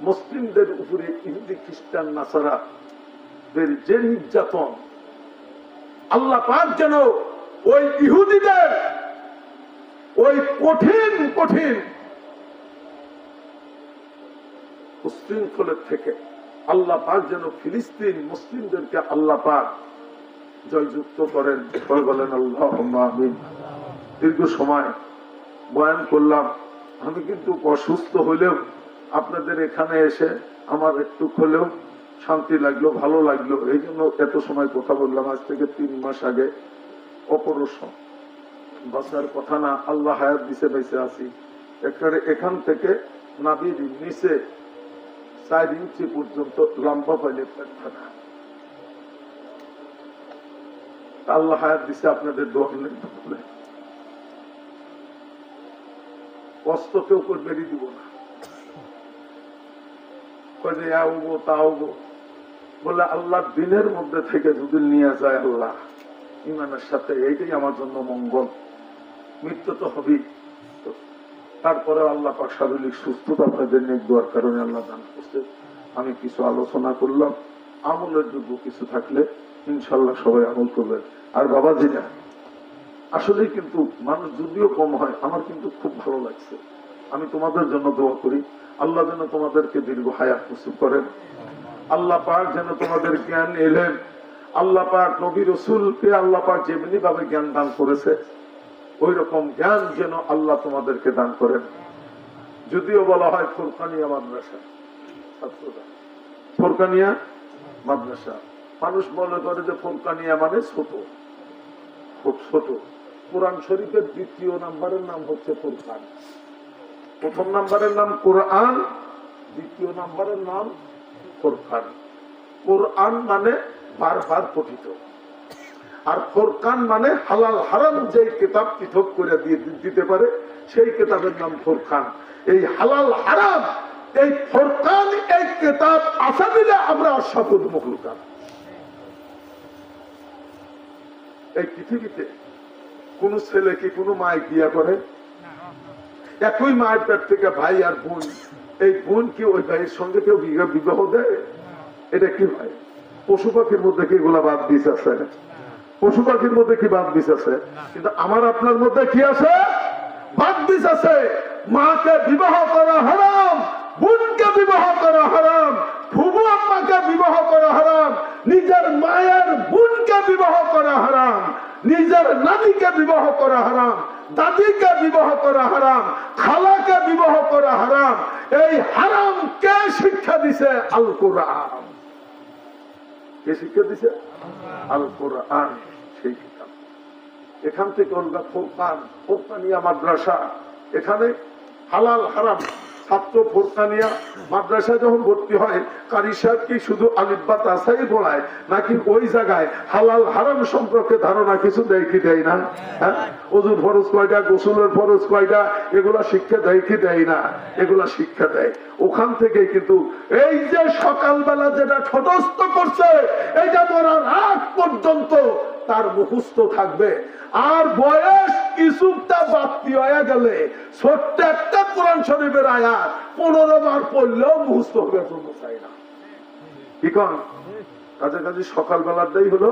মুসলিমদের উপরে ইহুদি খ্রিস্টান নাসারাদের যে নির্যাতন, আল্লাহ পাক যেন ওই ইহুদিদের ওই কঠিন কঠিন উশৃঙ্খলের থেকে আল্লাহ পাক যেন ফিলিস্তিন মুসলিমদেরকে আল্লাহ পাক জয়যুক্ত করেন। বলেন আল্লাহুম্মা আমিন। দীর্ঘ সময় বয়ান করলাম, আমি কিন্তু অসুস্থ হলেও আপনাদের এখানে এসে আমার একটু হলেও শান্তি লাগলো, ভালো লাগলো। এই জন্য এত সময় কথা বললাম। আজ থেকে 3 মাস আগে অপারেশন, বাঁচার কথা না, আল্লাহ হায়াত দিছে, বেঁচে আছি। এখান থেকে নাভির নিচে 4 ইঞ্চি পর্যন্ত লম্বা পাইলে থাকা, আল্লাহ হায়াত দিছে। আপনাদের দোয়া নেই, কষ্ট কেউ করে বেরিয়ে দিব না, তাও বলে আল্লাহ দিনের মধ্যে থেকে যদি নিয়ে যায় আল্লাহ ইমানের সাথে, এইটাই আমার জন্য মঙ্গল। মৃত্যু তো হবেই, তারপরে আল্লাহ পাক শারীরিক সুস্থতা আপনাদের নেক দোয়ার কারণে আল্লাহ দান করছে। আমি কিছু আলোচনা করলাম, আমলের যোগ্য কিছু থাকলে ইনশাল্লাহ সবাই আমল করবেন। আর বাবাজিরা, আসলেই কিন্তু মানুষ যদিও কম হয়, আমার কিন্তু খুব ভালো লাগছে। আমি তোমাদের জন্য দোয়া করি, আল্লাহ যেন তোমাদেরকে দীর্ঘ হায়াত নসিব করেন। আল্লাহ পাক যেন তোমাদের জ্ঞান এলেন, আল্লাহ পাক নবী রাসূলকে আল্লাহ পাক যেমনি ভাবে জ্ঞান দান করেছে ওই রকম জ্ঞান যেন আল্লাহ তোমাদেরকে দান করেন। যদিও বলা হয় ফুরকানিয়া মাদ্রাসা, ফুরকানিয়া মাদ্রাসা, মানুষ মনে করে যে ফুরকানিয়া মানে ছোট, খুব ছোট। কোরআন শরীফের 2য় নাম্বারের নাম হচ্ছে ফুরকান। 1ম নাম্বারের নাম কোরআন, 2য় নাম্বারের নাম ফুরকান। কোরআন মানে বারবার পঠিত, আর ফুরকান মানে হালাল হারাম যে কিতাব পৃথক করে দিতে পারে সেই কিতাবের নাম ফুরকান। এই হালাল হারাম, এই ফুরকান, এই কিতাব আসা দিলে আমরা অসাধুর মখলুকাত। এই পৃথিবীতে কোন ছেলে কি কোন মায় বিয়া করে? একই মায়ের পেট থেকে ভাই আর বোন, এই বোন কি ওই ভাইয়ের সঙ্গে কেউ বিবাহ দেয়? এটা কি হয়? পশু পাখির মধ্যে কি এগুলা বাদ দিস আছে? পশু পাখির মধ্যে কি বাদ দিস আছে? কিন্তু আমার আপনার মধ্যে কি আছে? বাদ দিস আছে। মাকে বিবাহ করা হারাম, বোনকে বিবাহ করা হারাম, ফুবু আম্মাকে বিবাহ করা হারাম, নিজের মায়ের বোনকে বিবাহ করা হারাম, নিজের নানিকে বিবাহ করা হারাম, দাদিকে বিবাহ করা হারাম, খালাকে বিবাহ করা হারাম। এই হারাম কে শিক্ষা দিছে? আল কোরআন। কে শিক্ষা দিছে? আল কোরআন, সেই কিতাব। এখান থেকে আমরা ফুরকান, ফুরকানিয়া মাদ্রাসা, এখানে হালাল হারাম ছাত্র ফুরকানিয়া মাদ্রাসায় যখন ভর্তি হয়, কারি সাহেব কি শুধু আলিফ বা তাসাই পড়ায় নাকি ওই জায়গায় হালাল হারাম সম্পর্কে ধারণা কিছু দেয় কি দেয় না? হ্যাঁ, ওযুর ফরজ কয়টা, গোসলের ফরজ কয়টা, এগুলা শিক্ষা দেয় কি দেয় না? এগুলা শিক্ষা দেয়। ওখান থেকে কিন্তু এই যে সকালবেলা যেটা ঠটস্থ করছে, এইটা মরার আগ পর্যন্ত তার মুখস্থ থাকবে। আর বয়স কিছুটা বাড়তি হয়ে গেলে ছোট্ট একটা কোরআন শরীফের আয়াত 15 বার পড়লেও মুখস্থ হবে চাই না। কি কন? কাছাকাছি সকালবেলাটাই হলো।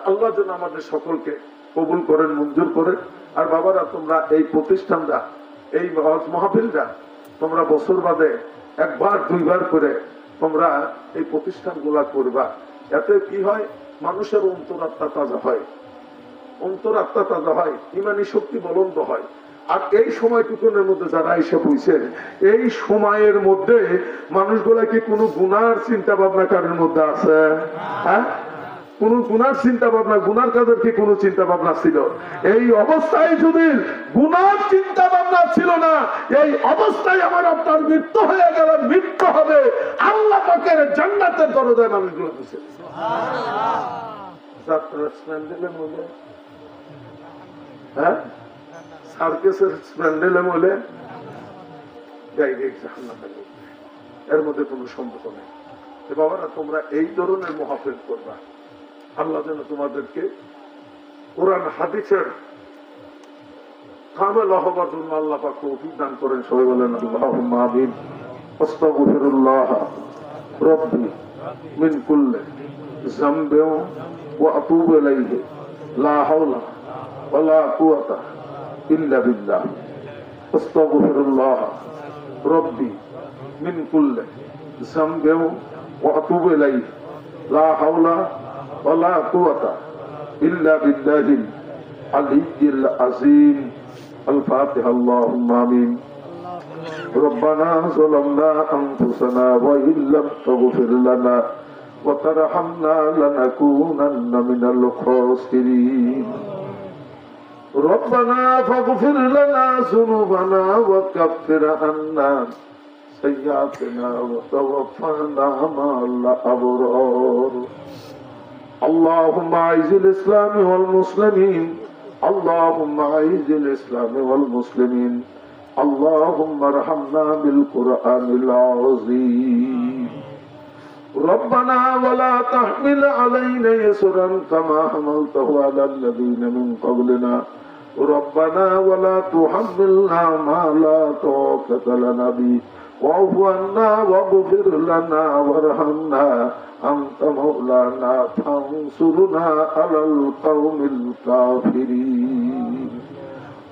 আল্লাহ যেন আমাদের সকলকে কবুল করেন, মঞ্জুর করেন। আর বাবারা, তোমরা এই প্রতিষ্ঠানটা, এই মাহফিলটা তোমরা বছর বাদে 1 বার 2 বার করে তোমরা এই প্রতিষ্ঠানগুলা করবা। এতে কি হয়? মানুষের অন্তরাত্মা তাজা হয়, অন্তরাত্মা তাজা হয়, ইমানি শক্তি বলন্দ হয়। আর এই সময়টুকুনের মধ্যে যারা এসে বুঝছেন, এই সময়ের মধ্যে মানুষগুলা কি কোনো গুনার চিন্তা ভাবনা কারের মধ্যে আছে? হ্যাঁ, কোন গুনার চিন্তা ভাবনা, গুনার কাজের কি কোন চিন্তা ভাবনা ছিল? এই অবস্থায় যদি গুনার চিন্তা ভাবনা ছিল না, এই অবস্থায় আমার আপনার মৃত্যু হয়ে গেলে মৃত্যু হবে আল্লাহ পাকের জান্নাতের দরজায় মানুষগুলো বসে। হ্যাঁ, সার্কেসের স্প্যান্ডেলে বলে এর মধ্যে কোন সম্পর্ক নেই। বাবারা, তোমরা এই ধরনের মাহফিল করবা। আল্লাহ যেন তোমাদেরকে কোরআন হাদিসের কামেল হবার জন্য আল্লাহ পাক তৌফিক দান করেন। সবাই বলেন আল্লাহুম্মা আমিন। আস্তাগফিরুল্লাহ রাব্বি মিন কুল্লি যামবিন ওয়া আতুবু ইলাইহি লা হাওলা ওয়া লা কুওয়াতা ইল্লা বিল্লাহ। আস্তাগফিরুল্লাহ রাব্বি মিন কুল্লি যামবিন ওয়া আতুবু ইলাইহি লা হাওলা ওয়া লা কুওয়াতা ইল্লা বিল্লাহিল আলিয়্যিল আযীম। الفاتحة. اللهم آمين. ربنا ظلمنا أنفسنا وإن لم تغفر لنا وترحمنا لنكونن من الخاسرين. ربنا فاغفر لنا ذنوبنا وكفر عنا سيئاتنا وتوفنا مع الأبرار. اللهم أعز الإسلام والمسلمين. اللهم أعز الإسلام والمسلمين. اللهم ارحمنا بالقرآن العظيم. ربنا ولا تحمل علينا إصرا كما حملته على الذين من قبلنا. ربنا ولا تحملنا ما لا طاقة لنا به واعف عنا واغفر لنا وارحمنا أنت مولانا فانصرنا على القوم الكافرين.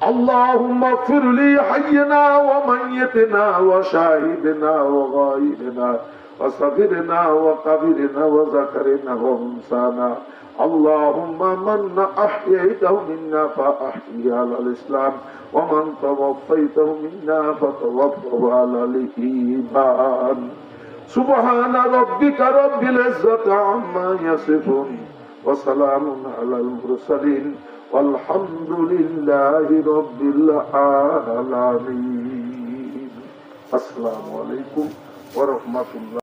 اللهم اغفر لي حينا وميتنا وشاهدنا وغائبنا وصغيرنا وكبيرنا وذكرنا وانثانا. اللهم من أحييته منا فأحيه على الإسلام ومن توفيته منا فتوفه على الإيمان. سبحان ربك رب العزة عما يصفون وسلام على المرسلين والحمد لله رب العالمين. السلام عليكم ورحمة الله.